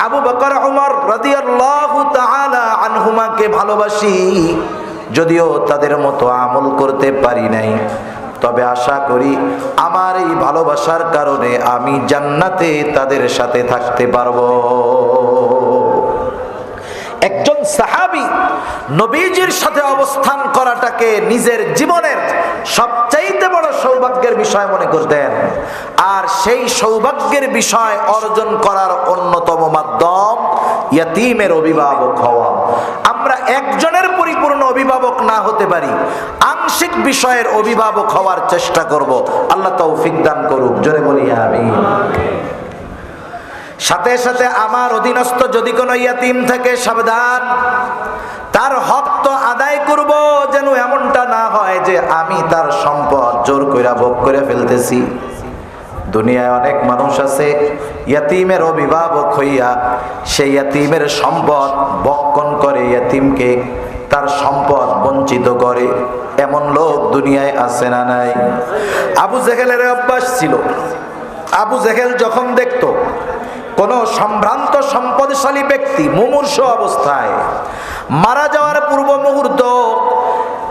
আবু বকর ওমর রাদিয়াল্লাহু তাআলা আনহুমাকে ভালোবাসি, যদিও তাদের মতো আমল করতে পারি নাই, তবে আশা করি আমার এই ভালোবাসার কারণে আমি জান্নাতে তাদের সাথে থাকতে পারবো। একজন সাহাবী নবীজির সাথে অবস্থান করাটাকে নিজের জীবনের সবচাইতে বড় সৌভাগ্যের বিষয় মনে করতেন, আর সেই সৌভাগ্যের বিষয় অর্জন করার অন্যতম মাধ্যম ইয়তীমের অভিভাবক হওয়া। আমরা একজনের পরিপূর্ণ অভিভাবক না হতে পারি, আংশিক বিষয়ের অভিভাবক হওয়ার চেষ্টা করব। আল্লাহ তৌফিক দান করুক, জোরে বলি আমিন। সাথে সাথে আমার অধীনস্থ যদি কোনো ইয়াতিম থাকে, সাবধান, তার হক তো আদায় করব, যেন এমনটা না হয় যে আমি তার সম্পদ জোর কইরা ভোগ করে ফেলতেছি। দুনিয়ায় অনেক মানুষ আছে ইয়াতিমের অভিভাবক হইয়া সেই ইয়াতিমের সম্পদ ভক্ষণ করে, ইয়াতিমকে তার সম্পদ বঞ্চিত করে, এমন লোক দুনিয়ায় আছে না নাই? আবু জেহেলের অভ্যাস ছিল, আবু জেহেল যখন দেখতো কোন সম্ভ্রান্ত সম্পদশালী ব্যক্তি মুমূর্ষ অবস্থায় মারা যাওয়ার পূর্ব মুহূর্ত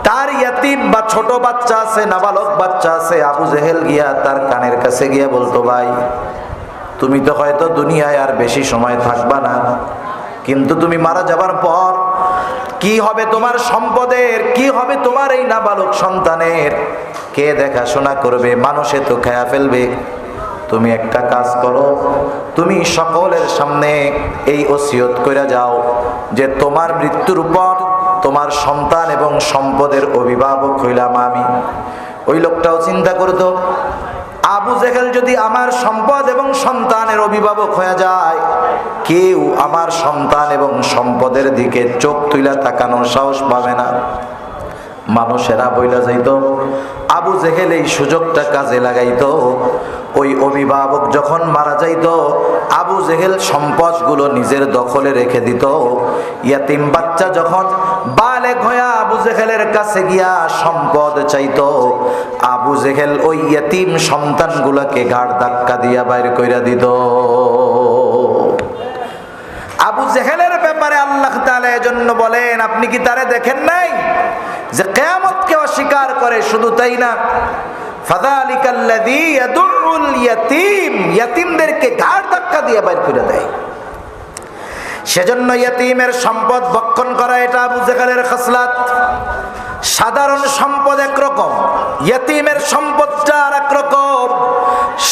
তার ইয়াতিম বা ছোট বাচ্চা আছে, নাবালক বাচ্চা আছে, আবু জেহেল গিয়া তার কানের কাছে গিয়া বলতো, ভাই তুমি তো হয়তো দুনিয়ায় আর বেশি সময় থাকবা না, কিন্তু তুমি মারা যাবার পর কি হবে তোমার সম্পদের, কি হবে তোমার এই নাবালক সন্তানের, কে দেখাশোনা করবে? মানুষে তো খেয়া ফেলবে। তুমি একটা কাজ করো, তুমি সকলের সামনে এই ওসিয়ত কইরা যাও যে তোমার মৃত্যুর পর তোমার সন্তান এবং সম্পদের অভিভাবক হইলাম আমি। ওই লোকটাও চিন্তা করতো, আবু জেহেল যদি আমার সম্পদ এবং সন্তানের অভিভাবক হয়ে যায়, কেউ আমার সন্তান এবং সম্পদের দিকে চোখ তুইলা তাকানোর সাহস পাবে না। মানুষেরা বইলা যাইত, আবু জেহেল এই সুযোগটা কাজে লাগাইতো। ওই অভিভাবক যখন মারা যাইত, আবু জেহেল সম্পদগুলো নিজের দখলে রেখে দিত। ইয়াতিম বাচ্চা যখন বালেগ হয়ে আবু জেহেলের কাছে গিয়া সম্পদ চাইতো, আবু জেহেল ওই ইয়াতিম সন্তানগুলোকে ঘাড় ধাক্কা দিয়া বাইর কইরা দিত। আবু জেহেলের ব্যাপারে আল্লাহ তাআলা এজন্য বলেন, আপনি কি তারে দেখেন নাই যে কিয়ামতকে অস্বীকার করে? শুধু তাই না, ফাযালিকাল্লাযী ইয়াদুরুল ইয়াতীম, ইয়াতীমদেরকে ঘাড় ধাক্কা দিয়ে বাইর করে দেয়। সেজন্য ইয়াতীমের সম্পদ ভক্ষণ করা এটা আবু জেহেলের খাসলাত। সাধারণ সম্পদ একরকম, ইয়াতীমের সম্পদটা আর একরকম।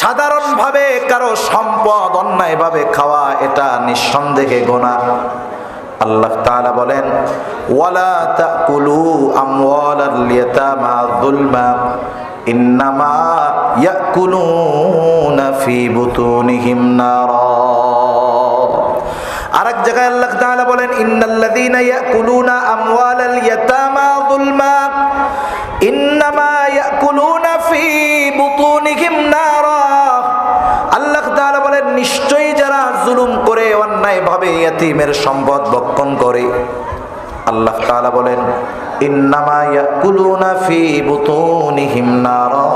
সাধারণভাবে কারো সম্পদ অন্যায়ভাবে খাওয়া এটা নিঃসন্দেহে গুনাহ। আল্লাহ তাআলা বলেন, ওয়ালা তাকুলু আমওয়ালাল ইয়াতামা যুলমা ইন্নামা ইয়াকুলুনা ফি বুতুনিহিম নারা। আরেক জায়গায় আল্লাহ তাআলা বলেন, ইন্নাল্লাযীনা ইয়াকুলুনা আমওয়ালাল ইয়াতামা যুলমা ইন্নামা ইয়াকুলুনা ফি বুতুনিহিম নারা। আল্লাহ তাআলা বলেন, নিশ্চয়ই যারা জুলুম করে অন্যায়ভাবে ইয়াতীমের সম্পদ ভক্ষণ করে, আল্লাহ তাআলা বলেন, ইন্নামা ইয়াকুলুনা ফি বুতুনিহিম নারা,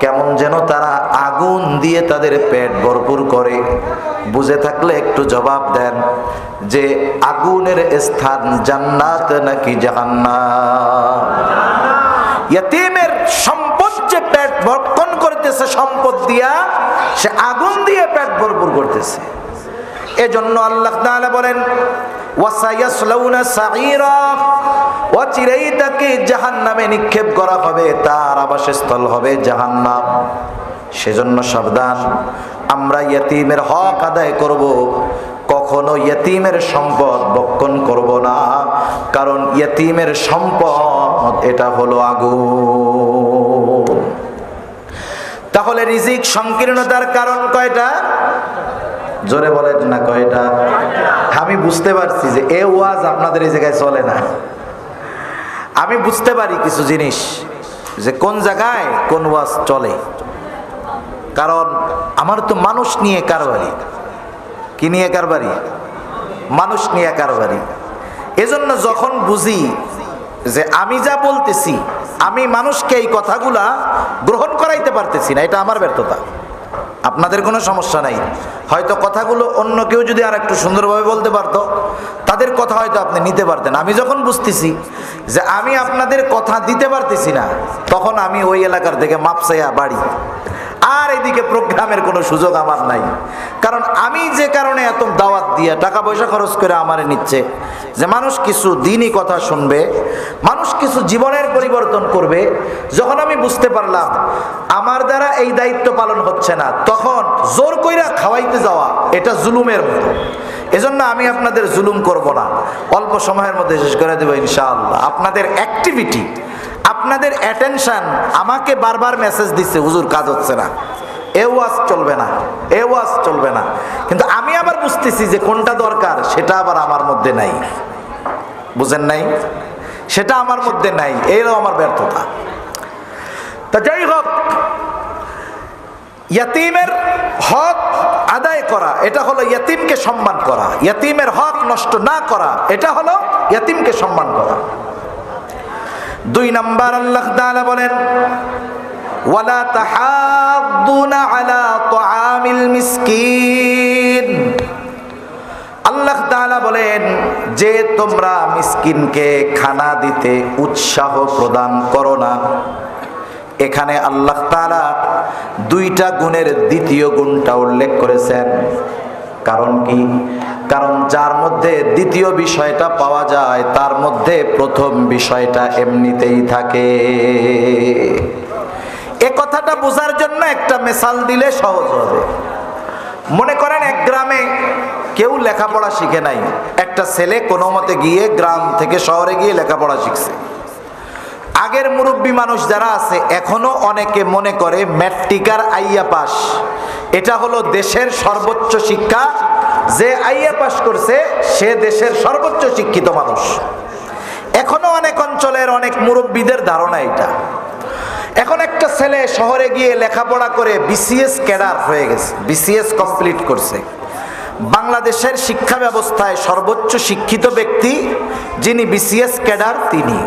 কেমন যেন তারা আগুন দিয়ে তাদের পেট ভরপুর করে। বুঝে থাকলে একটু জবাব দেন যে আগুনের স্থান জান্নাত নাকি জাহান্নাম? ইয়াতীমের সম্পদ যে পেট ভক্ষণ করতেছে সম্পদ দিয়া, সে আগুন দিয়ে পেট ভরপুর করতেছে। এজন্য আল্লাহ তাআলা বলেন, ওয়াসায়াসলাউনা সাঈরা, অচিরেই তাকে জাহান্নামে নিক্ষেপ করা হবে, তার আবাসস্থল হবে জাহান্নাম। সেজন্য সাবধান, আমরা ইয়াতীমের হক আদায় করব, কখনো ইয়াতীমের সম্পদ ভক্ষণ করব না, কারণ ইয়াতীমের সম্পদ এটা হলো আগুন। তাহলে রিজিক সংকীর্ণতার কারণ কয়টা? জোরে বলেন না কয়টা? আমি বুঝতে পারছি যে এ ওয়াজ আপনাদের এই জায়গায় চলে না। আমি বুঝতে পারি কিছু জিনিস যে কোন জায়গায় কোন ওয়াজ চলে, কারণ আমার তো মানুষ নিয়ে কারবারি। কি নিয়ে কারবারি? মানুষ নিয়ে কারবারি। এজন্য যখন বুঝি যে আমি যা বলতেছি, আমি মানুষকে এই কথাগুলা গ্রহণ করাইতে পারতেছি না, এটা আমার ব্যর্থতা। আপনাদের কোনো সমস্যা নাই। হয়তো কথাগুলো অন্য কেউ যদি আর একটু সুন্দরভাবে বলতে পারতো, তাদের কথা হয়তো আপনি নিতে পারতেন। আমি যখন বুঝতেছি যে আমি আপনাদের কথা দিতে পারতেছি না, তখন আমি ওই এলাকার থেকে মাপ চাইয়া বাড়ি। আর এদিকে প্রোগ্রামের কোনো সুযোগ আমার নাই। কারণ আমি যে কারণে এত দাওয়াত দিয়ে টাকা পয়সা খরচ করে আমারে নিচ্ছে, যে মানুষ কিছু দিনই কথা শুনবে, মানুষ কিছু জীবনের পরিবর্তন করবে। যখন আমি বুঝতে পারলাম আমার দ্বারা এই দায়িত্ব পালন হচ্ছে না, তখন জোর কইরা খাওয়াইতে যাওয়া এটা জুলুমের মতো। এজন্য আমি আপনাদের জুলুম করব না, অল্প সময়ের মধ্যে শেষ করে দেবো ইনশাআল্লাহ। আপনাদের অ্যাক্টিভিটি, আপনাদের অ্যাটেনশন আমাকে বারবার মেসেজ দিচ্ছে, হুজুর কাজ হচ্ছে না, এ ওয়াজ চলবে না, এ ওয়াজ চলবে না। কিন্তু আমি আবার বুঝতেছি যে কোনটা দরকার সেটা আবার আমার মধ্যে নাই। বুঝেন নাই? সেটা আমার মধ্যে নাই, এরও আমার ব্যর্থতা। তা যাই হোক, ইয়াতিমের হক আদায় করা এটা হলো ইয়াতিমকে সম্মান করা। ইয়াতিমের হক নষ্ট না করা এটা হলো ইয়াতিমকে সম্মান করা। 2 নাম্বার আল্লাহ তাআলা বলেন, ওয়ালা তাহাদ্দুনা আলা তুআমিল মিসকিন। আল্লাহ তাআলা বলেন যে তোমরা মিসকিনকে খানা দিতে উৎসাহ প্রদান করো না। এখানে আল্লাহ তাআলা 2টা গুণের দ্বিতীয় গুণটা উল্লেখ করেছেন। কারণ কি? কারণ যার মধ্যে দ্বিতীয় বিষয়টা পাওয়া যায়, তার মধ্যে প্রথম বিষয়টা এমনিতেই থাকে। এ কথাটা বোঝার জন্য একটা মিসাল দিলে সহজ হবে। মনে করেন এক গ্রামে কেউ লেখাপড়া শিখে নাই, একটা ছেলে কোনো মতে গিয়ে গ্রাম থেকে শহরে গিয়ে লেখাপড়া শিখছে। আগের মুরব্বী মানুষ যারা আছে এখনো অনেকে মনে করে ম্যাট্রিক আর আইয়া পাস এটা হলো দেশের সর্বোচ্চ শিক্ষা, যে আইয়া পাস করছে সে দেশের সর্বোচ্চ শিক্ষিত মানুষ। এখনো অনেক অঞ্চলের অনেক মুরব্বীদের ধারণা এটা। এখন একটা ছেলে শহরে গিয়ে লেখাপড়া করে বিসিএস ক্যাডার হয়ে গেছে, বিসিএস কমপ্লিট করছে। বাংলাদেশের শিক্ষা ব্যবস্থায় সর্বোচ্চ শিক্ষিত ব্যক্তি যিনি বিসিএস ক্যাডার তিনি।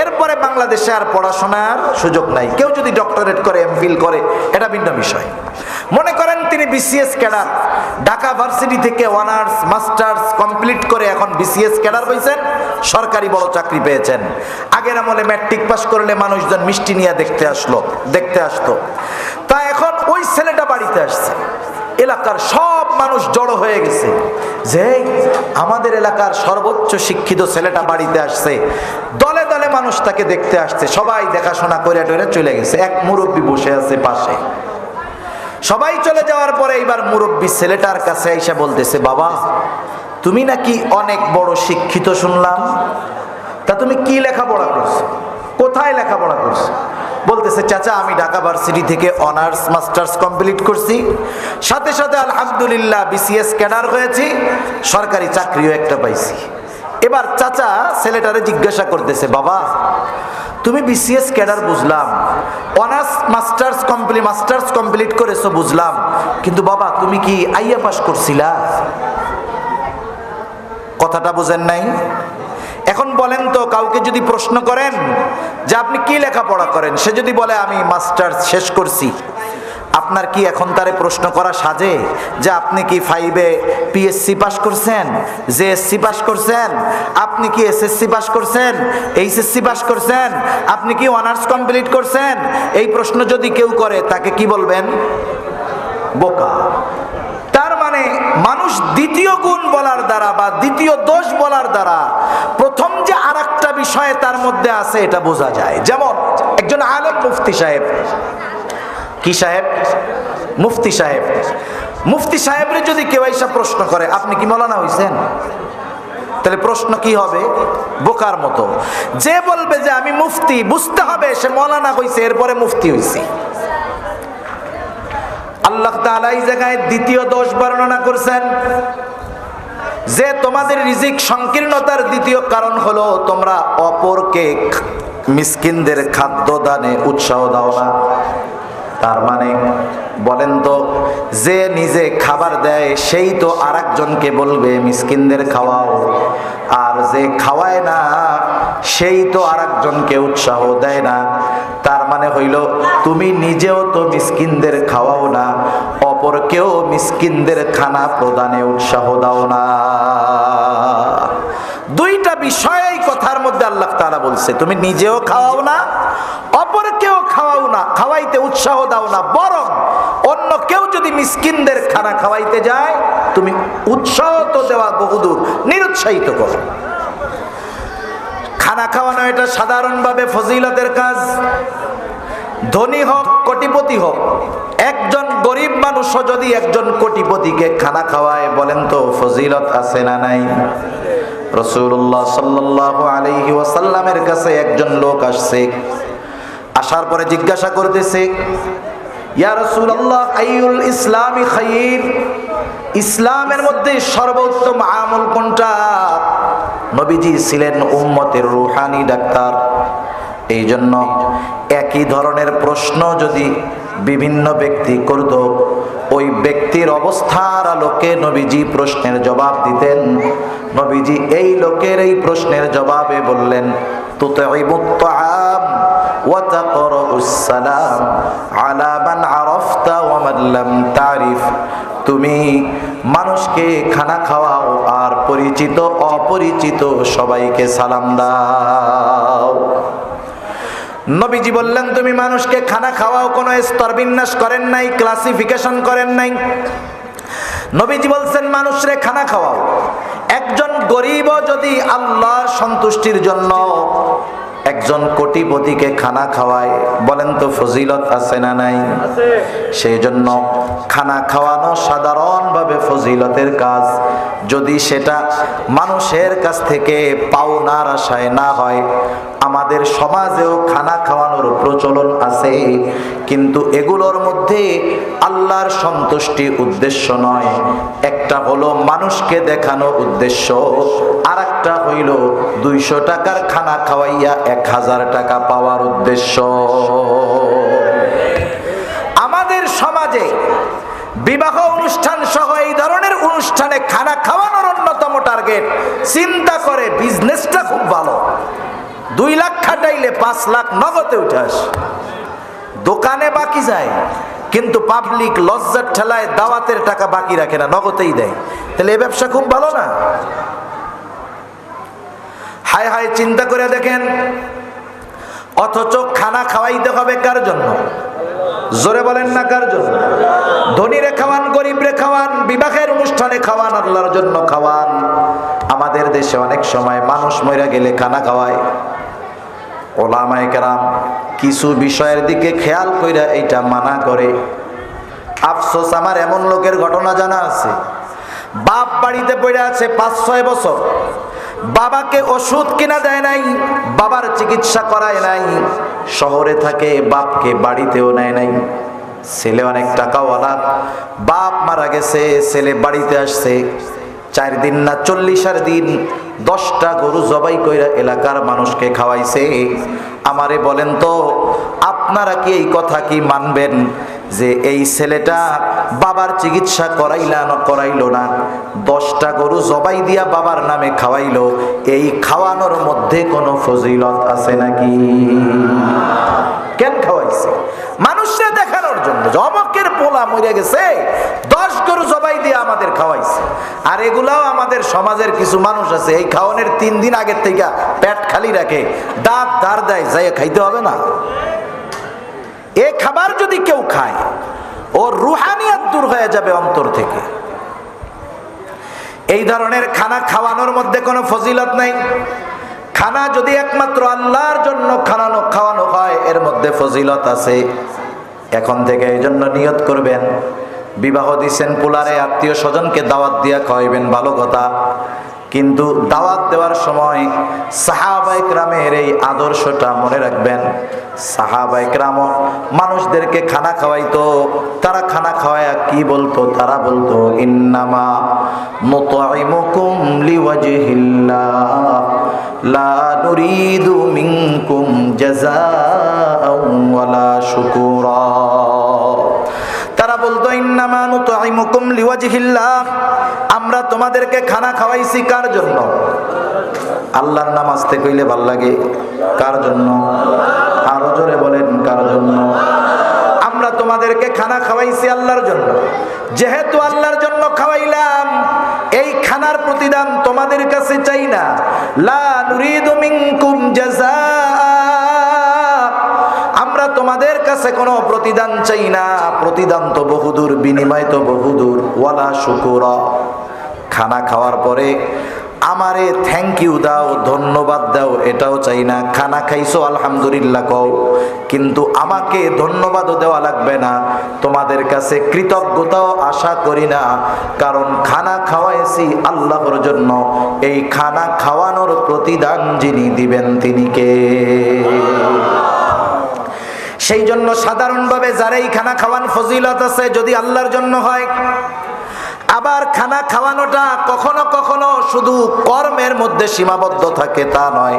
এরপরে বাংলাদেশে আর পড়াশোনার সুযোগ নাই। কেউ যদি ডক্টরেট করে, এমফিল করে, এটা ভিন্ন বিষয়। মনে করেন তিনি বিসিএস ক্যাডার, ঢাকা ভার্সিটি থেকে অনার্স মাস্টার্স কমপ্লিট করে এখন বিসিএস ক্যাডার হয়েছেন, সরকারি বড় চাকরি পেয়েছেন। আগের আমলে ম্যাট্রিক পাস করলে মানুষজন মিষ্টি নিয়ে দেখতে আসতো। তা এখন ওই ছেলেটা বাড়িতে আসছে, এলাকার সব মানুষ জড়ো হয়ে গেছে যে আমাদের এলাকার সর্বোচ্চ শিক্ষিত ছেলেটা বাড়িতে আসছে। দলে দলে মানুষ তাকে দেখতে আসছে, সবাই দেখাশোনা করে টরে চলে গেছে। এক মুরব্বী বসে আছে পাশে। সবাই চলে যাওয়ার পরে এবার মুরব্বী ছেলেটার কাছে এসে বলতেছে, বাবা তুমি নাকি অনেক বড় শিক্ষিত শুনলাম, তা তুমি কি লেখাপড়া করছো, কোথায় লেখাপড়া করছো? বলতেছে, চাচা আমি ঢাকা ভার্সিটি থেকে অনার্স মাস্টার্স কমপ্লিট করছি, সাথে সাথে আলহামদুলিল্লাহ বিসিএস ক্যাডার হয়েছি, সরকারি চাকরিও একটা পাইছি। এবার চাচা ছেলেটারে জিজ্ঞাসা করতেছে, বাবা তুমি বিসিএস ক্যাডার বুঝলাম, অনার্স মাস্টার্স কমপ্লিট করেছো বুঝলাম, কিন্তু বাবা তুমি কি আইয়া পাস করছিলা? কথাটা বুঝেন নাই? এখন বলেন তো, কাউকে যদি প্রশ্ন করেন যে আপনি কি লেখাপড়া করেন, সে যদি বলে আমি মাস্টার্স শেষ করছি, আপনার কি এখন তারে প্রশ্ন করা সাজে যে আপনি কি 5-এ পিএসসি পাস করছেন, জেএসসি পাস করছেন, আপনি কি এসএসসি পাস করছেন, এইচএসসি পাস করছেন, আপনি কি অনার্স কমপ্লিট করছেন? এই প্রশ্ন যদি কেউ করে তাকে কি বলবেন? বোকা। তার মানে মানুষ দ্বিতীয় গুণ বলার দ্বারা বা দ্বিতীয় দোষ বলার দ্বারা প্রথম যে আরেকটা বিষয় তার মধ্যে আছে এটা বোঝা যায়। যেমন একজন আলেম মুফতি সাহেব, কি সাহেব? মুফতি সাহেব। মুফতি সাহেবরে যদি কেউ এসে প্রশ্ন করে আপনি কি মৌলানা হইছেন, তাহলে প্রশ্ন কি হবে? বোকার মতো। যে বলবে যে আমি মুফতি, বুঝতে হবে সে মৌলানা হইছে, এরপরে মুফতি হইছে। আল্লাহ তাআলা এই জায়গায় দ্বিতীয় দোষ বর্ণনা করছেন যে তোমাদের রিজিক সংকীর্ণতার দ্বিতীয় কারণ হলো তোমরা অপরকে মিসকিনদের খাদ্য দানে উৎসাহ দাও না। তার মানে বলেন তো, যে নিজে খাবার দেয় সেই তো আরেকজনকে বলবে মিসকিনদের খাওয়াও, আর যে খাওয়ায় না সেই তো আরেকজনকে উৎসাহ দেয় না। তার মানে হইল তুমি নিজেও তো মিসকিনদের খাওয়াও না, অপরকেও মিসকিনদের খানা প্রদানে উৎসাহ দাও না। দুইটা বিষয় এই কথার মধ্যে আল্লাহ তাআলা বলছে, তুমি নিজেও খাওয়াও না, অপরকেও খাওয়াও না, খাওয়াইতে উৎসাহ দাও না, বরং অন্য কেউ যদি মিসকিনদের খানা খাওয়াইতে যায় তুমি উৎসাহ তো দেওয়া বহুদূর, নিরুৎসাহিত করো। খানা খাওয়ানো এটা সাধারণভাবে ফজিলতের কাজ। ধনী হোক কোটিপতি হোক, একজন গরিব মানুষও যদি একজন কোটিপতিকে খানা খাওয়ায়, বলেন তো ফজিলত আছে না নাই? রাসূলুল্লাহ সাল্লাল্লাহু আলাইহি ওয়াসাল্লামের কাছে একজন লোক আসছে, আসার পরে জিজ্ঞাসা করতেছে, ইয়া রাসূলুল্লাহ আইয়ুল ইসলামি খায়র, ইসলামের মধ্যে সর্বোত্তম আমল কোনটা? নবীজি ছিলেন উম্মতের রূহানি ডাক্তার, এই জন্য একই ধরনের প্রশ্ন যদি বিভিন্ন ব্যক্তি করত, ওই ব্যক্তির অবস্থার আলোকে নবীজি প্রশ্নের জবাব দিতেন। নবীজি এই লোকের এই প্রশ্নের জবাবে বললেন, তুতঈমুত তাআম ওয়া তাকরাউস সালাম আলা মান আরাফতা ওয়া মান লাম তারিফ, তুমি মানুষকে খানা খাওয়াও আর পরিচিত অপরিচিত সবাইকে সালাম দাও। নবীজি বললেন, তুমি মানুষকে খানা খাওয়াও, কোনো স্তর বিন্যাস করেন নাই, ক্লাসিফিকেশন করেন নাই। নবীজি বলছেন মানুষরে খানা খাওয়াও। একজন গরিব যদি আল্লাহর সন্তুষ্টির জন্য একজন কোটিপতিকে খানা খাওয়ায়, বলেন তো ফজিলত আছে না নাই? সেই জন্য খানা খাওয়ানো সাধারণভাবে ফজিলতের কাজ। যদি সেটা মানুষের কাছ থেকে পাওনার আশায় না হয়, আমাদের সমাজেও খানা খাওয়ানোর প্রচলন আছে, কিন্তু এগুলোর মধ্যে আল্লাহর সন্তুষ্টি উদ্দেশ্য নয়। একটা হলো মানুষকে দেখানো উদ্দেশ্য, আর একটা হইল 200 টাকার খানা খাওয়াইয়া 1000 টাকা পাওয়ার উদ্দেশ্য। আমাদের সমাজে বিবাহ অনুষ্ঠান সহ এই ধরনের অনুষ্ঠানে খানা খাওয়ানোর অন্যতম টার্গেট, চিন্তা করে বিজনেসটা খুব ভালো, 2 লাখ খাটাইলে 5 লাখ নগদে উঠে আসে। দোকানে বাকি যায়, কিন্তু পাবলিক লজ্জার ঠেলায় দাওয়াতের টাকা বাকি রাখে না, নগদেই দেয়। তাহলে এই ব্যবসা খুব ভালো না? হায় হায়, চিন্তা করে দেখেন। অথচ খানা খাওয়াইতে হবে কার জন্য? জোরে বলেন না কার জন্য? ধনীরে খাওয়ান, গরিবরে খাওয়ান, বিবাহের অনুষ্ঠানে খাওয়ান, আল্লাহর জন্য খাওয়ান। আমাদের দেশে অনেক সময় মানুষ মইরা গেলে খানা খাওয়ায়। ওলামায়ে কেরাম কিছু বিষয়ের দিকে খেয়াল কইরা এইটা মানা করে। আফসোস, আমার এমন লোকের ঘটনা জানা আছে, বাপ বাড়িতে পড়ে আছে 5-6 বছর, বাবাকে ওষুধ কিনা দেয় নাই, বাবার চিকিৎসা করায় নাই, শহরে থাকে, বাপকে বাড়িতেও নেয় নাই। ছেলে অনেক টাকাওয়ালা, বাপ মারা গেছে, ছেলে বাড়িতে আসছে। 4 দিন না 40 দিন 10টা গরু জবাই কইরা এলাকার মানুষকে খাওয়াইছে। আমারে বলেন তো, আপনারা কি এই কথা কি মানবেন যে এই ছেলেটা বাবার চিকিৎসা করাইলো না, 10টা গরু জবাই দিয়া বাবার নামে খাওয়াইলো, এই খাওয়ানোর মধ্যে কোনো ফজিলত আছে নাকি? কেন খাওয়াইছে? মানুষরা দেখানোর জন্য, অমকের পোলা মরে গেছে, 10 গরু জবাই দিয়ে আমাদের খাওয়াইছে। আর এগুলাও আমাদের সমাজের কিছু মানুষ আছে, এই খাওয়ানোর 3 দিন আগের থেকে পেট খালি রাখে, দাঁত ধার দেয়, যাই খাইতে হবে না। এই খাবার যদি কেউ খায়, ওর রুহানিয়াত দূর হয়ে যাবে অন্তর থেকে। এই ধরনের খানা খাওয়ানোর মধ্যে কোনো ফজিলত নাই। খানা যদি একমাত্র আল্লাহর জন্য খাওয়ানো হয়, এর মধ্যে ফজিলত আছে। এখন থেকে এই জন্য নিয়ত করবেন, বিবাহ দিছেন পোলারে, আত্মীয় স্বজনকে দাওয়াত দিয়া খাওয়াইবেন, ভালো কথা, কিন্তু দাওয়াত দেওয়ার সময় সাহাবায়ে কেরামের এই আদর্শটা মনে রাখবেন। সাহাবায়ে কেরাম মানুষদেরকে খানা খাওয়াইতো, তারা খানা খাওয়ায়া কি বলতো? তারা বলতো, ইন্নামা নুতঈমুকুম লিওয়াজহিল্লাহ লা নুরিদু মিনকুম জাযাআও ওয়ালা শুকুরা। তারা বলতো, ইন্নামা নুতঈমুকুম লিওয়াজহিল্লাহ, আমরা তোমাদেরকে খানা খাওয়াইছি কার জন্য? আল্লাহর নাম আস্তে কইলে ভাল লাগে, কার জন্য? আরো জোরে বলেন, কার জন্য? আমরা তোমাদের তোমাদেরকে খানা খাওয়াইছি আল্লাহর জন্য, যেহেতু আল্লাহর জন্য খাওয়াইলাম, এই খানার প্রতিদান তোমাদের কাছে চাই না। লা নুরিদু মিনকুম জাযাআ, আমরা তোমাদের কাছে কোনো প্রতিদান চাই না। প্রতিদান তো বহুদূর, বিনিময় তো বহুদূর। ওয়ালা শুকুরা, খানা খাওয়ার পরে আমারে থ্যাংক ইউ দাও, ধন্যবাদ দাও, এটাও চাই না। খানা খাইছো আলহামদুলিল্লাহ কও, কিন্তু আমাকে ধন্যবাদও দেওয়া লাগবে না, তোমাদের কাছে কৃতজ্ঞতাও আশা করি না, কারণ খানা খাওয়াইছি আল্লাহর জন্য। এই খানা খাওয়ানোর প্রতিদান যিনি দিবেন তিনি কে? সেই জন্য সাধারণভাবে যারাই খানা খাওয়ান ফজিলত আছে যদি আল্লাহর জন্য হয়। আবার খানা খাওয়ানোটা কখনো কখনো শুধু কর্মের মধ্যে সীমাবদ্ধ থাকে তা নয়,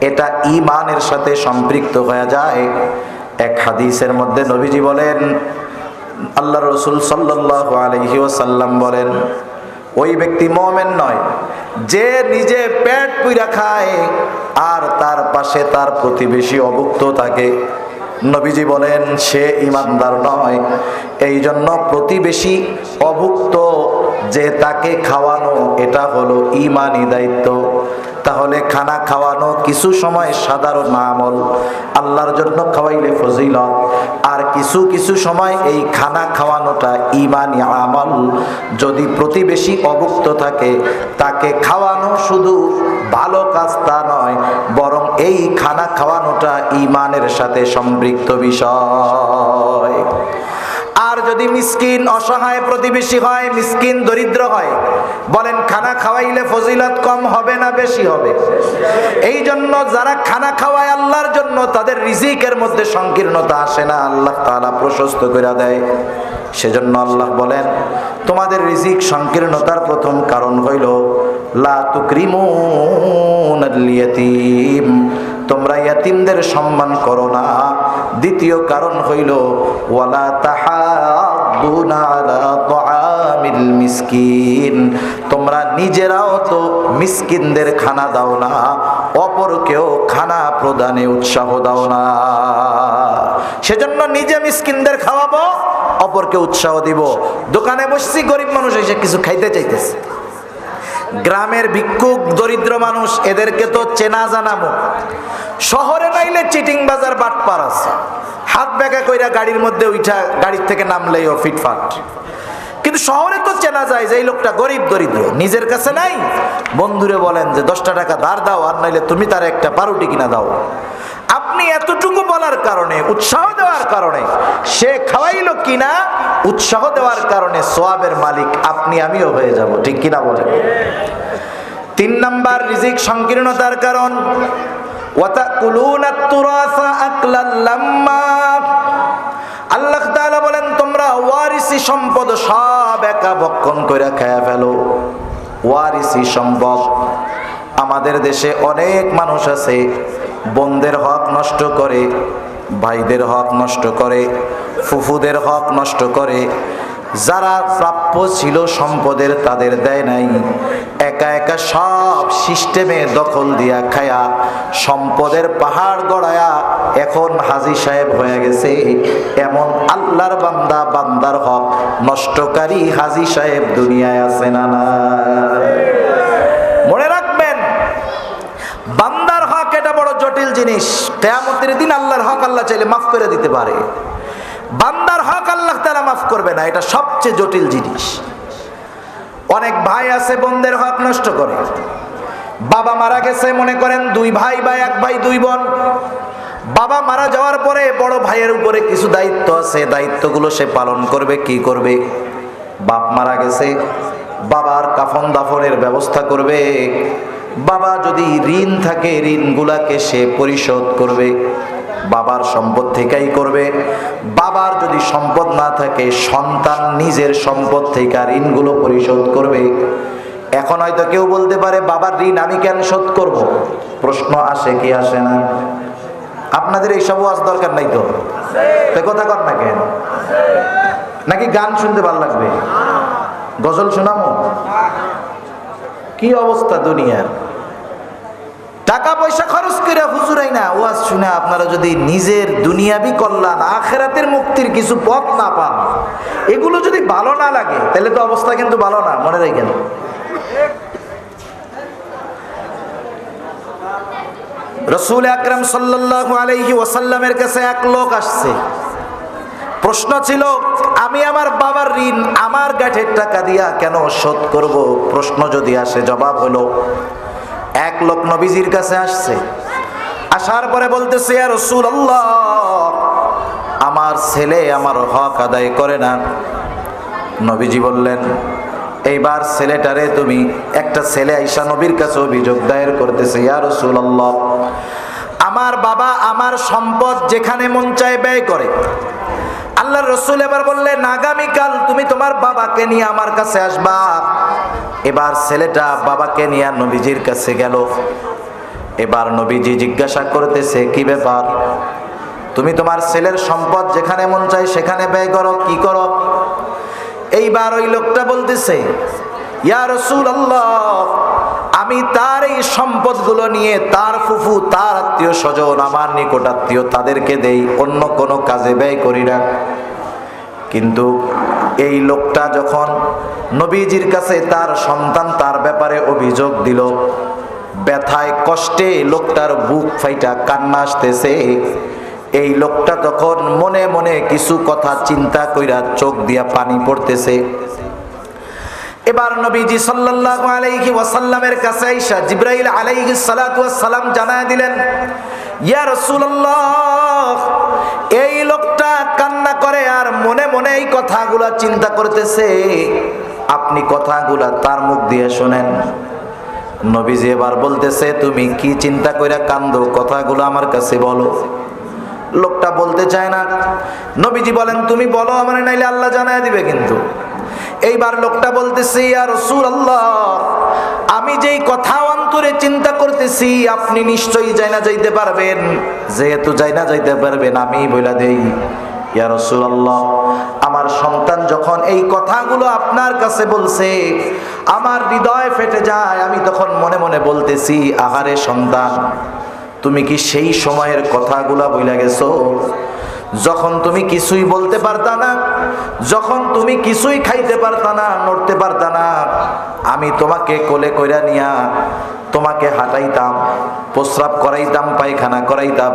এটা ঈমানের সাথে সম্পৃক্ত হয়ে যায়। এক হাদিসের মধ্যে নবীজি বলেন, আল্লাহর রাসূল সাল্লাল্লাহু আলাইহি ওয়াসাল্লাম বলেন, ওই ব্যক্তি মুমিন নয় যে নিজে পেট পুইরা খায় আর তার পাশে তার প্রতিবেশী অভুক্ত থাকে। নবীজি বলেন সে ঈমানদার নয়। এই জন্য প্রতিবেশী অভুক্ত যে তাকে খাওয়ানো, এটা হলো ঈমানি দায়িত্ব। তাহলে খানা খাওয়ানো কিছু সময় সাধারণ আমল, আল্লাহর জন্য খাওয়াইলে ফজিলত, আর কিছু কিছু সময় এই খানা খাওয়ানোটা ঈমানি আমল। যদি প্রতিবেশী অভুক্ত থাকে, তাকে খাওয়ানো শুধু ভালো কাজ তা নয়, বরং এই খানা খাওয়ানোটা ঈমানের সাথে সম্পৃক্ত বিষয়। আর যদি মিসকিন অসহায় প্রতিবেশী হয়, মিসকিন দরিদ্র হয়, বলেন খানা খাওয়াইলে ফজিলত কম হবে না বেশি হবে? এই জন্য যারা খানা খাওয়ায় আল্লাহর জন্য, তাদের রিজিকের মধ্যে সংকীর্ণতা আসে না, আল্লাহ তাআলা প্রশস্ত করে দেয়। সেজন্য আল্লাহ বলেন তোমাদের রিজিক সংকীর্ণতার প্রথম কারণ হইল লা তুকরিমুনাল ইয়াতীম, তোমরা ইয়াতীমদের সম্মান করো না। দ্বিতীয় কারণ হইল ওয়ালা তাহাদ্দুনা আলা তুআমিল মিসকিন, তোমরা নিজেরাও তো মিসকিনদের খানা দাও না, অপরকেও খানা প্রদানে উৎসাহ দাও না। সেজন্য নিজে মিসকিনদের খাওয়াবো, অপরকে উৎসাহ দিব। দোকানে বসছি, গরিব মানুষ এসে কিছু খাইতে চাইতেছে, গ্রামের ভিক্ষুক দরিদ্র মানুষ, এদেরকে তো চেনা জানাবো। শহরে নাইলে চিটিং বাজার বাটপার আছে, হাত ব্যাগা কইরা গাড়ির মধ্যে উঠা গাড়ির থেকে নামলেই ও ফিটফাট। কিন্তু শহরে তো চেনা যায় যে এই লোকটা গরিব দরিদ্র, নিজের কাছে নাই, বন্ধুরে বলেন যে 10টা টাকা ধার দাও, আর নাইলে তুমি তার একটা পাউরুটি কিনা দাও। আপনি এতটুকু বলার কারণে, উৎসাহ দেওয়ার কারণে, সে খাওয়াইলো কিনা, উৎসাহ দেওয়ার কারণে সওয়াবের মালিক আপনি আমিও হয়ে যাব, ঠিক কিনা বলেন? 3 নাম্বার রিজিক সংকীর্ণতার কারণ ওয়াতাকুলুনাত তুরাসা আকলাল লাম্মা, আল্লাহ তাআলা বলেন তোমরা ওয়ারিসি সম্পদ সব একা ভক্ষণ করে খেয়ে ফেলো। ওয়ারিসি সম্পদ, আমাদের দেশে অনেক মানুষ আছে বোনদের হক নষ্ট করে, ভাইদের হক নষ্ট করে, ফুফুদের হক নষ্ট করে। যারা প্রাপ্য ছিল সম্পদের তাদের দেয় নাই, একা একা সব সিস্টেমে দখল দিয়া খায়া সম্পদের পাহাড় গড়ায়া এখন হাজী সাহেব হয়ে গেছে। এমন আল্লাহর বান্দা, বান্দার হক নষ্টকারী হাজী সাহেব দুনিয়ায় আছে না? মনে রাখবেন, বান্দার হক এটা বড় জটিল জিনিস। কিয়ামতের দিন আল্লাহর হক আল্লাহ চাইলে মাফ করে দিতে পারে, বান্দার হক আল্লাহ তাআলা মাফ করবে না, এটা সবচেয়ে জটিল জিনিস। অনেক ভাই আছে বোনদের হক নষ্ট করে। বাবা মারা গেছে, মনে করেন 2 ভাই বা 1 ভাই 2 বোন। বাবা মারা যাওয়ার পরে বড় ভাইয়ের উপরে কিছু দায়িত্ব আছে, দায়িত্বগুলো সে পালন করবে। কি করবে? বাপ মারা গেছে, বাবার কাফন দাফনের ব্যবস্থা করবে। বাবা যদি ঋণ থাকে, ঋণগুলাকে সে পরিশোধ করবে, বাবার সম্পদ থেকেই করবে। বাবার যদি সম্পদ না থাকে, সন্তান নিজের সম্পদ থেকে ঋণগুলো পরিশোধ করবে। এখন হয়তো কেউ বলতে পারে বাবার ঋণ আমি কেন শোধ করব? প্রশ্ন আসে কি আসে না? আপনাদের এইসব ওয়াজ দরকার নাই তো? কথা কর না কেন? নাকি গান শুনতে ভালো লাগবে? গজল শোনাবো? কি অবস্থা দুনিয়ার! টাকা পয়সা খরচ করে হুজুরাই না ওয়াজ শুনে আপনারা যদি নিজের দুনিয়াবি কল্যাণ আখিরাতের মুক্তির কিছু পথ না পান, এগুলো যদি ভালো না লাগে তাহলে তো অবস্থা কিন্তু ভালো না, মনে রাখেন। রাসূল আকরাম সাল্লাল্লাহু আলাইহি ওয়াসাল্লামের কাছে এক লোক আসছে। প্রশ্ন ছিল, আমি আমার বাবার ঋণ আমার গাঁটের টাকা দিয়া কেন শোধ করব? প্রশ্ন যদি আসে, জবাব হলো, এক লোক নবীজির কাছে আসছে। আসার পরে বলতেছে, ইয়া রাসূলুল্লাহ, আমার ছেলে আমার হক আদায় করে না। নবীজি বললেন, এইবার ছেলেটারে তুমি, একটা ছেলে আইসা নবীর কাছে অভিযোগ দায়ের করতেছে, ইয়া রাসূলুল্লাহ, আমার বাবা আমার সম্পদ যেখানে মন চায় ব্যয় করে। আল্লাহর রাসূল এবার বললেন, আগামীকাল তুমি তোমার বাবাকে নিয়ে আমার কাছে আসবা। এবার ছেলেটা বাবাকে নিয়ে নবীজির কাছে গেল। এবার নবীজি জিজ্ঞাসা করতেছে, কি ব্যাপার, তুমি তোমার ছেলের সম্পদ যেখানে মন চায় সেখানে ব্যয় করো, কি করো? এইবার ওই লোকটা বলতেছে, ইয়া রাসূলুল্লাহ, আমি তার এই সম্পদগুলো নিয়ে তার ফুফু, তার আত্মীয় স্বজন, আমার নিকট আত্মীয়, তাদেরকে দেই, অন্য কোনো কাজে ব্যয় করি না। কিন্তু এই লোকটা যখন নবীজির কাছে তার সন্তান তার ব্যাপারে অভিযোগ দিল, ব্যথায় কষ্টে লোকটার বুক ফাইটা কান্না আসতেছে। এই লোকটা তখন মনে মনে কিছু কথা চিন্তা কইরা চোখ দিয়া পানি পড়তেছে। এবার নবীজি সাল্লাল্লাহু আলাইহি ওয়াসাল্লামের কাছে আইসা জিবরাইল আলাইহিস সালাতু ওয়াস সালাম জানায় দিলেন, ইয়া রাসূলুল্লাহ, এই লোকটা কান্না করে আর মনে মনে এই কথাগুলা চিন্তা করতেছে, আপনি কথাগুলা তার মুখ দিয়ে শুনেন। নবীজি এবার বলতেছে, তুমি কি চিন্তা কইরা কান্দো, কথাগুলো আমার কাছে বলো। লোকটা বলতে চায় না। নবীজি বলেন, তুমি বলো আমার, নাইলে আল্লাহ জানায় দিবে কিন্তু। এইবার লোকটা বলতেছে, ইয়া রাসূলুল্লাহ, আমি যেই কথা অন্তরে চিন্তা করতেছি আপনি নিশ্চয়ই জানা যাইতে পারবেন। যেহেতু জানা যাইতে পারবেন, আমি বইলা দেই, ইয়া রাসূলুল্লাহ, আমার সন্তান যখন এই কথাগুলো আপনার কাছে বলছে আমার হৃদয় ফেটে যায়। আমি তখন মনে মনে বলতেছি, আহারে সন্তান, তুমি কি সেই সময়ের কথাগুলা বইলা গেছো যখন তুমি কিছুই বলতে পারতা না, যখন তুমি কিছুই খাইতে পারতা না, নড়তে পারতা না, আমি তোমাকে কোলে কইরা নিয়া তোমাকে হাঁটাইতাম, প্রস্রাব করাইতাম, পায়খানা করাইতাম।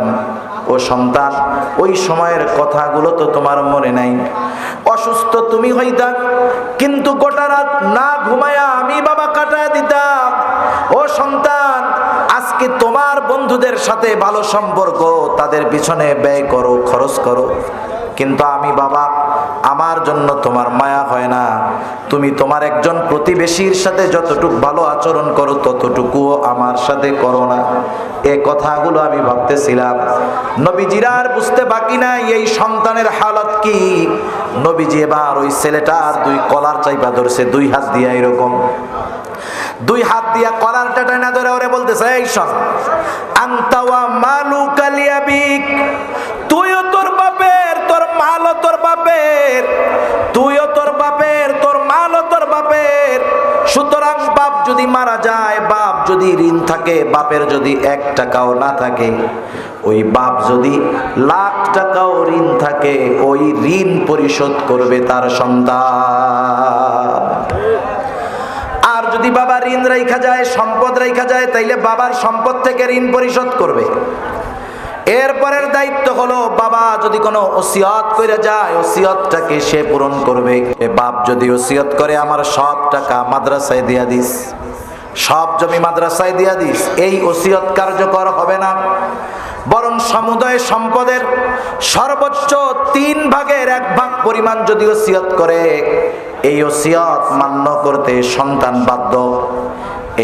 ও সন্তান, ওই সময়ের কথাগুলো তো তোমার মনে নাই। অসুস্থ তুমি হইতা, কিন্তু গোটা রাত না ঘুমায়া আমি বাবা কাটায় দিতাম। ও সন্তান, আজকে তোমার বন্ধুদের সাথে ভালো সম্পর্ক, তাদের পিছনে ব্যয় করো, খরচ করো, কিন্তু আমি বাবা, আমার জন্য তোমার মায়া হয় না। তুমি তোমার একজন প্রতিবেশীর সাথে যতটুকু ভালো আচরণ করো ততটুকুও আমার সাথে করো না। এই কথাগুলো আমি ভাবতেছিলাম। নবীজির আর বুঝতে বাকি নাই এই সন্তানের হালত কি। নবীজি এবার ওই ছেলেটার দুই কলার চাইপা ধরছে, দুই হাত দিয়া, এরকম দুই হাত দিয়া কলারটা টানা ধরে ওরে বলতেছে, এই শোন, আনতা ওয়া মালুকা লিয়াবিক, তুইও তোর বাপের, তোর মালও তোর বাপের, তুইও তোর বাপের, তোর মালও তোর বাপের। সুতরাং বাপ যদি মারা যায়, বাপ যদি ঋণ থাকে, বাপের যদি 1 টাকাও না থাকে, ওই বাপ যদি লাখ টাকাও ঋণ থাকে, ওই ঋণ পরিশোধ করবে তার সন্তান। আর যদি বাবা ঋণ রাইখা যায়, সম্পদ রাইখা যায়, তাইলে বাবার সম্পদ থেকে ঋণ পরিশোধ করবে। এরপরের দায়িত্ব হলো, বাবা যদি কোনো ওসিয়ত করে যায়, ওসিয়তটাকে সে পূরণ করবে। এ বাপ যদি ওসিয়ত করে, আমার সব টাকা মাদ্রাসায় দিয়া দিস, সব জমি মাদ্রাসায় দিয়া দিস, এই ওসিয়ত কার্যকর হবে না। বরং সমুদয় সম্পদের সর্বোচ্চ 3 ভাগের 1 ভাগ পরিমাণ যদি ওসিয়ত করে, এই ওসিয়ত মান্য করতে সন্তান বাধ্য।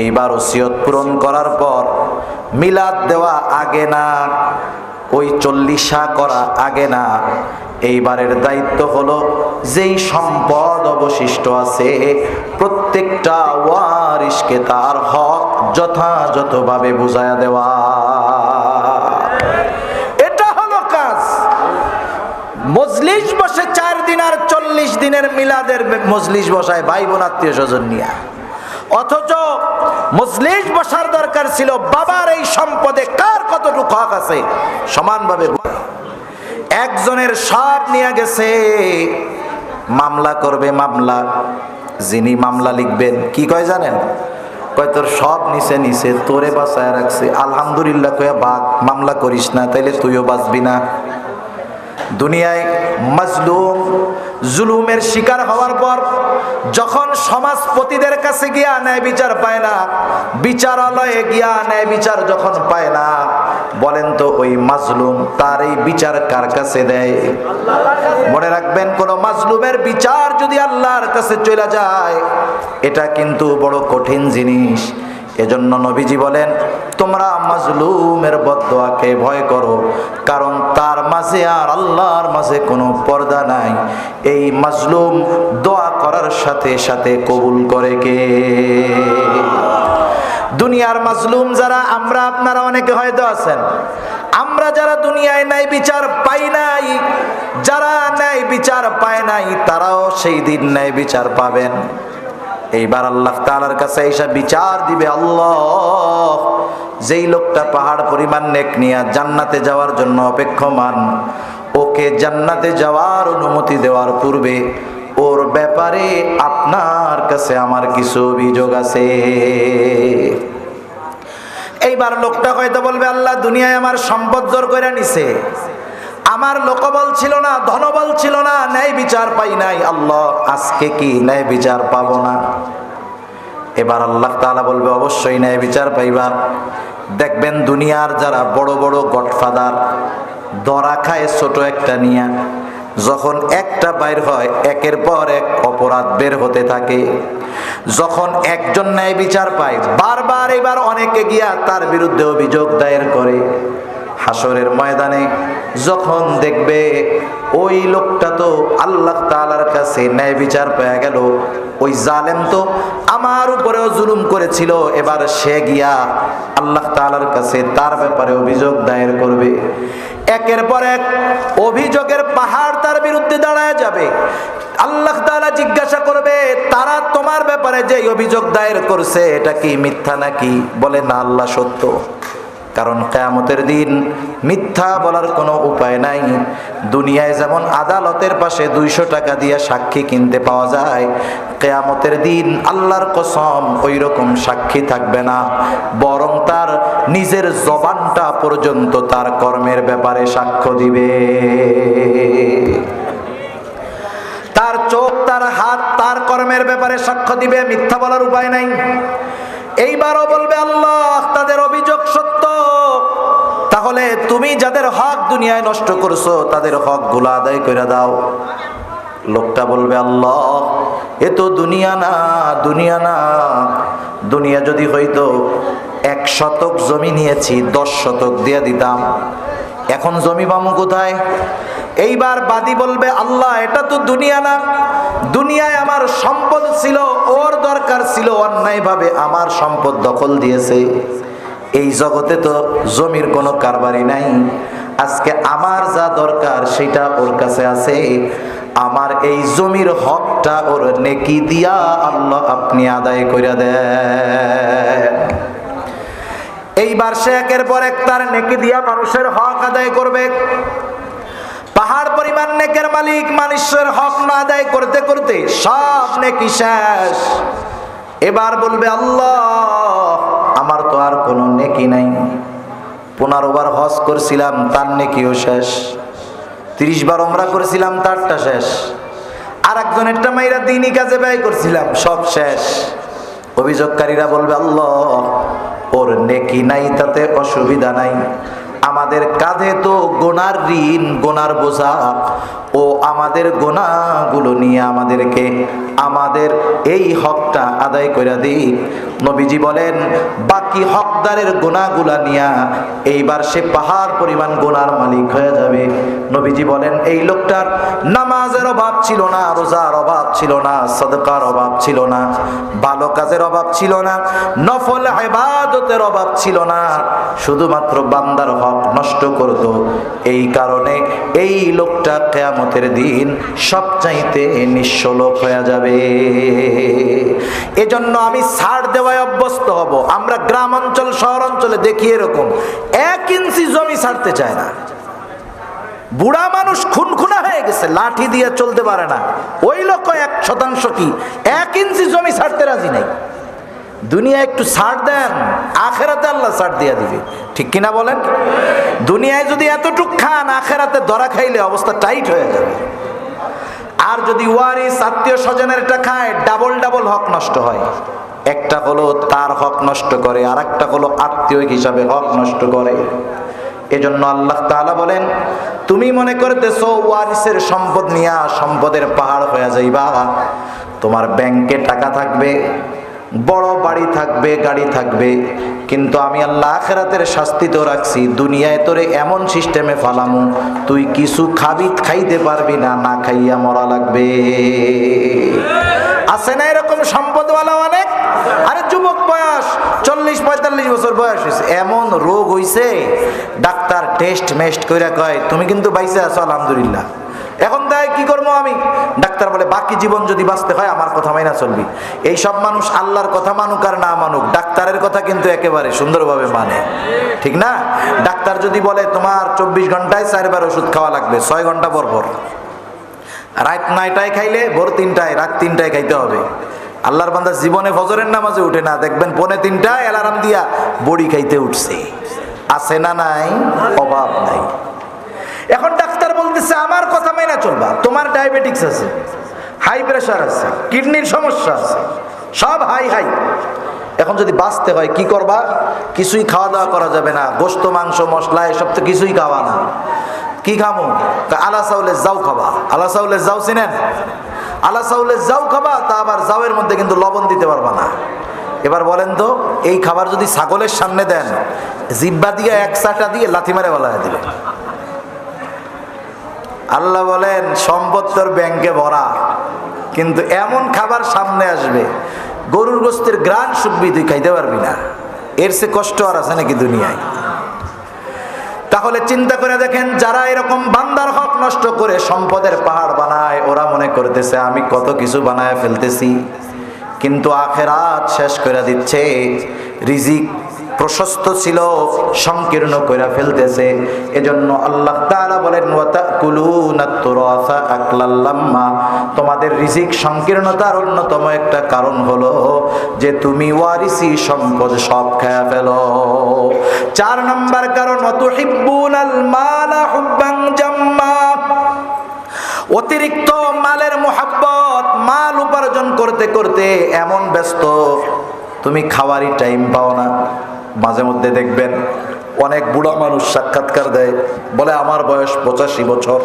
এইবার ওসিয়ত পূরণ করার পর মিলাদ দেওয়া আগে না, ওই 40 করা আগে না। এইবারের দায়িত্ব হলো, যেই সম্পদ অবশিষ্ট আছে প্রত্যেকটা ওয়ারিসকে তার হক যথাযথভাবে বুঝায়া দেওয়া। এটা হলো কাজ। মজলিস বসে 4 দিন আর 40 দিনের মিলাদের মজলিস বসায় ভাই বোন আত্মীয় স্বজন নিয়ে। অথচ মজলিস বসার দরকার ছিল বাবার এই সম্পদে কার কতটুকু হক আছে সমানভাবে। একজনের সব নিয়ে গেছে, মামলা করবে, মামলা যিনি মামলা লিখবেন কি কয় জানেন? কয় তোর সব নিচে নিচে তোরে বাঁচায় রাখছে, আলহামদুলিল্লাহ কয়া বাদ, মামলা করিস না, তাইলে তুইও বাঁচবি না। দুনিয়ায় মাজলুম জুলুমের শিকার হওয়ার পর যখন সমাজপতিদের কাছে গিয়া ন্যায় বিচার পায় না, বিচারালয়ে গিয়া ন্যায় বিচার যখন পায় না, বলেন তো ওই মাজলুম তার এই বিচার কার কাছে দেয়? মনে রাখবেন, কোন মাজলুমের বিচার যদি আল্লাহর কাছে চলে যায় এটা কিন্তু বড় কঠিন জিনিস। এজন্য নবীজি বলেন, তোমরা মাজলুমের বদদোয়াকে ভয় করো, কারণ তার মাঝে আর আল্লাহর মাঝে কোনো পর্দা নাই। এই মাজলুম দোয়া করার সাথে সাথে কবুল করে কে? দুনিয়ার মাজলুম যারা, আমরা আপনারা অনেকে হয়তো আছেন, আমরা যারা দুনিয়ায় ন্যায় বিচার পাই নাই, যারা ন্যায় বিচার পায় নাই তারাও সেই দিন ন্যায় বিচার পাবেন। এইবার আল্লাহ তাআলার কাছে এসে বিচার দিবে। আল্লাহ, যেই লোকটা পাহাড় পরিমাণ নেক নিয়ে জান্নাতে যাওয়ার জন্য অপেক্ষমান, ওকে জান্নাতে যাওয়ার অনুমতি দেওয়ার পূর্বে ওর ব্যাপারে আপনার কাছে আমার কিছু অভিযোগ আছে। এইবার লোকটা হয়তো বলবে, আল্লাহ দুনিয়ায় আমার সম্পদ জোর করে নিছে, আমার লোকবল ছিল না, ধনবল ছিল না, ন্যায় বিচার পাই নাই, আল্লাহ আজকে কি ন্যায় বিচার পাবো না? এবার আল্লাহ তাআলা বলবে, অবশ্যই ন্যায় বিচার পাইবা। দেখবেন দুনিয়ার যারা বড় বড় গডফাদার ধরা খায় ছোট একটা নিয়া, যখন একটা বাইর হয় একের পর এক অপরাধ বের হতে থাকে। যখন একজন ন্যায় বিচার পায় বারবার, এবার অনেকে গিয়া তার বিরুদ্ধে অভিযোগ দায়ের করে। হাসরের ময়দানে যখন দেখবে ওই লোকটা তো আল্লাহ তাআলার কাছে ন্যায় বিচার পেয়ে গেল, ওই জালেম তো আমার উপরেও জুলুম করেছিল, এবার সে গিয়া আল্লাহ তাআলার কাছে তার ব্যাপারে অভিযোগ দায়ের করবে। একের পর এক অভিযোগের পাহাড় তার বিরুদ্ধে দাঁড়ায় যাবে। আল্লাহ তাআলা জিজ্ঞাসা করবে, তারা তোমার ব্যাপারে যে অভিযোগ দায়ের করছে এটা কি মিথ্যা নাকি? বলে না, আল্লাহ সত্য। কারণ কিয়ামতের দিন মিথ্যা বলার কোনো উপায় নাই। দুনিয়ায় যেমন আদালতের পাশে 200 টাকা দিয়ে সাক্ষী কিনতে পাওয়া যায়, কিয়ামতের দিন আল্লাহর কসম ওই রকম সাক্ষী থাকবে না, বরং তার নিজের জবানটা পর্যন্ত তার কর্মের ব্যাপারে সাক্ষ্য দিবে। তার চোখ, তার হাত, তার কর্মের ব্যাপারে সাক্ষ্য দিবে, মিথ্যা বলার উপায় নাই। এইবারও বলবে, আল্লাহ তাদের অভিযোগ সত্য, তাহলে তুমি যাদের হক দুনিয়ায় নষ্ট করছো তাদের হক গুলো আদায় করে দাও। লোকটা বলবে, আল্লাহ এ তো দুনিয়া না, দুনিয়া না, দুনিয়া যদি হইতো 1 শতক জমি নিয়েছি 10 শতক দিয়ে দিতাম, এখন জমি পামু কোথায়? এইবার বাদী বলবে, আল্লাহ এটা তো দুনিয়া না, দুনিয়ায় আমার সম্পদ ছিল, ওর দরকার ছিল, অন্যায়ভাবে আমার সম্পদ দখল দিয়েছে। এই জগতে তো জমির কোনো কারবারই নাই, আজকে আমার যা দরকার সেটা ওর কাছে আছে, আমার এই জমির হকটা ওর নেকি দিয়া আল্লাহ আপনি আদায় করে দেন। এইবার সে একের পর এক তার নেকি দিয়া মানুষের হক আদায় করবে। পাহাড় পরিমাণ নেকের মালিক মানুষের হক না আদায় করতে করতে সব নেকি শেষ। এবার বলবে, আল্লাহ আমার তো আর কোনো নেকি নাই, 15 বার হজ করছিলাম তার নেকিও শেষ, 30 বার ওমরা করেছিলাম তারটা শেষ, আর একজনেরটা মাইরা দিনই কাজে ব্যয় করছিলাম, সব শেষ। অভিযোগকারীরা বলবে, আল্লাহ ওর নেকি নাই তাতে অসুবিধা নাই, আমাদের কাঁধে তো গোনার ঋণ, গোনার বোঝা, ও আমাদের গোনাগুলো নিয়ে আমাদেরকে আমাদের এই হকটা আদায় করে দিই। নবীজি বলেন বাকি হকদারের গুনাহগুলা নিয়া এইবার সে পাহাড় পরিমাণ গুনার মালিক হয়ে যাবে। নবীজি বলেন এই লোকটার নামাজের অভাব ছিল না, রোজার অভাব ছিল না, সাদকার অভাব ছিল না, ভালো কাজের অভাব ছিল না, নফল ইবাদতের অভাব ছিল না, শুধুমাত্র বান্দার হক নষ্ট করত। এই কারণে এই লোকটা কিয়ামতের দিন সবচাইতে নিঃস্ব লোক হয়ে যাবে। এজন্য আমি ছাড় দেওয়ায় অভ্যস্ত হব। আমরা গ্রাম অঞ্চল শহর অঞ্চলে দেখি এরকম 1 ইঞ্চি জমি ছাড়তে চায় না। বুড়া মানুষ খুনখুনা হয়ে গেছে, লাঠি দিয়ে চলতে পারে না, ওই লোক 1% কি 1 ইঞ্চি জমি ছাড়তে রাজি নাই। দুনিয়া একটু ছাড় দেন, আখেরাতে আল্লাহ ছাড় দিয়ে দিবে, ঠিক কিনা বলেন? দুনিয়ায় যদি এতটুক খান, আখেরাতে ধরা খাইলে অবস্থা টাইট হয়ে যাবে। আর যদি ওয়ারিস আত্মীয় স্বজনেরটা খায়, ডাবল ডাবল হক নষ্ট হয়। একটা হলো তার হক নষ্ট করে, আর একটা হলো আত্মীয় হিসাবে হক নষ্ট করে। এজন্য আল্লাহ তাআলা বলেন তুমি মনে করতেছো ওয়ারিসের সম্পদ নিয়া সম্পদের পাহাড় হয়ে যাইবা, তোমার ব্যাংকে টাকা থাকবে, বড় বাড়ি থাকবে, গাড়ি থাকবে, কিন্তু আমি আল্লাহ আখিরাতের শাস্তি তো রাখছি। দুনিয়ায় তোরে এমন সিস্টেমে ফালামু, তুই কিছু খাইতে পারবি না, না খাইয়া মরা লাগবে। আছে না এরকম সম্পদওয়ালা অনেক? আরে যুবক বয়স 40-45 বছর বয়স হয়েছে, এমন রোগ হইছে, ডাক্তার টেস্ট মেস্ট কইরা কয় তুমি কিন্তু বাইসে আছো আলহামদুলিল্লাহ। এখন তাই কি করবো আমি? ডাক্তার বলে বাকি জীবন যদি বাঁচতে হয় আমার কথা মাইনা চলবি। এই সব মানুষ আল্লাহর কথা মানুক আর না মানুক, ডাক্তারের কথা কিন্তু একেবারে সুন্দরভাবে মানে, ঠিক না? ডাক্তার যদি বলে তোমার 24 ঘন্টায় 4 বার ওষুধ খাওয়া লাগবে, 6 ঘন্টা পর পর, রাত 9টায় খাইলে ভোর 3টায়, রাত 3টায় খাইতে হবে। আল্লাহর বান্দা জীবনে ফজরের নামাজে উঠে না, দেখবেন 2:45 অ্যালার্ম দিয়া বড়ি খাইতে উঠছে। আছে না নাই? অভাব নাই। এখন ডাক্তার বলতেছে আমার কথা মাইনা চলবা, তোমার ডায়াবেটিস আছে, হাই প্রেশার আছে, কিডনির সমস্যা আছে, সব হাই হাই। এখন যদি বাঁচতে হয় কি করবা? কিছুই খাওয়া দাওয়া করা যাবে না, গোশত মাংস মশলা এসব তো কিছুই খাওয়া না। কি খাবো? আলা চাউলের জাউ খাবা। আলা চাউলের জাউ চিনেন? আলা চাউলের জাউ খাবা, তা আবার জাউয়ের মধ্যে কিন্তু লবণ দিতে পারবা না। এবার বলেন তো, এই খাবার যদি ছাগলের সামনে দেন, জিব্বা দিয়ে 1 চাটা দিয়ে লাথি মারে বলায় দিবে। আল্লাহ বলেন সম্পদ তোর ব্যাংকে ভরা, কিন্তু এমন খাবার সামনে আসবে গরুর গোশতের গ্রান শুকবি, তুই খাইতে পারবি না। এর সে কষ্ট আর আছে নাকি দুনিয়ায়? তাহলে চিন্তা করে দেখেন, যারা এরকম বান্দার হক নষ্ট করে সম্পদের পাহাড় বানায়, ওরা মনে করতেছে আমি কত কিছু বানায় ফেলতেছি, কিন্তু আখেরাত শেষ করে দিচ্ছে। রিজিক প্রশস্ত ছিল, সংকীর্ণ করে ফেলতেছে। এজন্য আল্লাহ তাআলা বলেন ওয়াতাকুলুনাত তুরাসা আকলাল লাম্মা, তোমাদের রিজিক সংকীর্ণতার অন্যতম একটা কারণ হলো যে তুমি ওয়ারিসি সম্পদ সব খেয়ে ফেলো। 4 নম্বর কারণ ওয়াতুহিব্বুনাল মালা হুব্বান জাম্মা, অতিরিক্ত মালের মোহাব্বত, মাল উপার্জন করতে করতে এমন ব্যস্ত তুমি খাওয়ারই টাইম পাও না। মাঝে মধ্যে দেখবেন অনেক বুড়া মানুষ সাক্ষাৎকার দেয়, বলে আমার বয়স 85 বছর,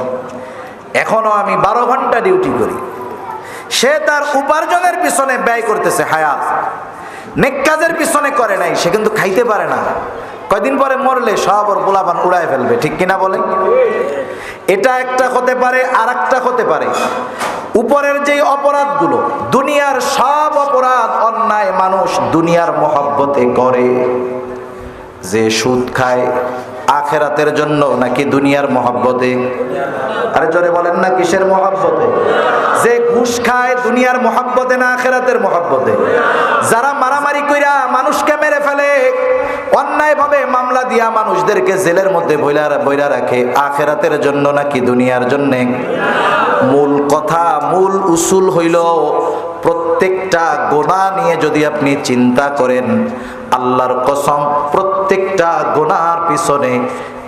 এখনো আমি 12 ঘন্টা ডিউটি করি। সে তার উপার্জনের পিছনে ব্যয় করতেছে হায়াত, নেক কাজের পিছনে করে নাই, সে কিন্তু খাইতে পারে না। কয়দিন পরে মরলে সব ওর পোলাপান উড়ায় ফেলবে, ঠিক কিনা বলেন? এটা একটা হতে পারে। আর একটা হতে পারে উপরের যে অপরাধগুলো, দুনিয়ার সব অপরাধ অন্যায় মানুষ দুনিয়ার মহব্বতে করে। যে সুদ খায় আখেরাতের জন্য নাকি দুনিয়ার মহব্বতে? আরে জোরে বলেন না, কিসের মহব্বতে? যে ঘুষ খায় দুনিয়ার মহব্বতে না আখেরাতের মহব্বতে? যারা মারামারি কইরা মানুষকে মেরে ফেলে, অন্যায় ভাবে মামলা দিয়া মানুষদেরকে জেলের মধ্যে বইরা রাখে, আখেরাতের জন্য নাকি দুনিয়ার জন্য? মূল কথা, মূল উসুল হইল প্রত্যেকটা গুনাহ নিয়ে যদি আপনি চিন্তা করেন, আল্লাহর কসম প্রত্যেকটা গুনাহর পিছনে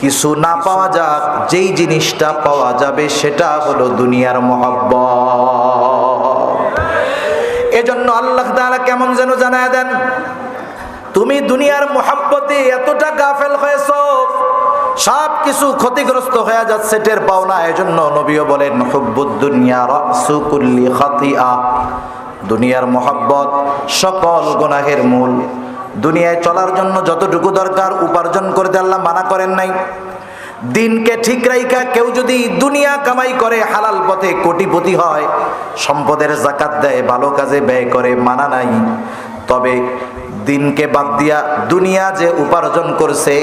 কিছু না পাওয়া যাক, যেই জিনিসটা পাওয়া যাবে সেটা হলো দুনিয়ার মহব্বত। এজন্য আল্লাহ তাআলা কেমন যেন জানায় দেন, তুমি দুনিয়ার মহব্বতে এতটা গাফেল হয়েছো, সব কিছু ক্ষতিগ্রস্ত হয়ে যাচ্ছে, টের পাও না। এজন্য নবীও বলেন হুব্বুদ দুনিয়া রাসু কুল্লি খাতিআ, দুনিয়ার মহব্বত সকল গুনাহের মূল। দুনিয়ায় চলার জন্য যতটুকু দরকার উপার্জন করতে আল্লাহ মানা করেন নাই। দিনকে ঠিক রাইখা কেউ যদি দুনিয়া কামাই করে, হালাল পথে কোটিপতি হয়, সম্পদের যাকাত দেয়, ভালো কাজে ব্যয় করে, মানা নাই। তবে দিনকে বাদ দিয়া দুনিয়া যে উপার্জন করছে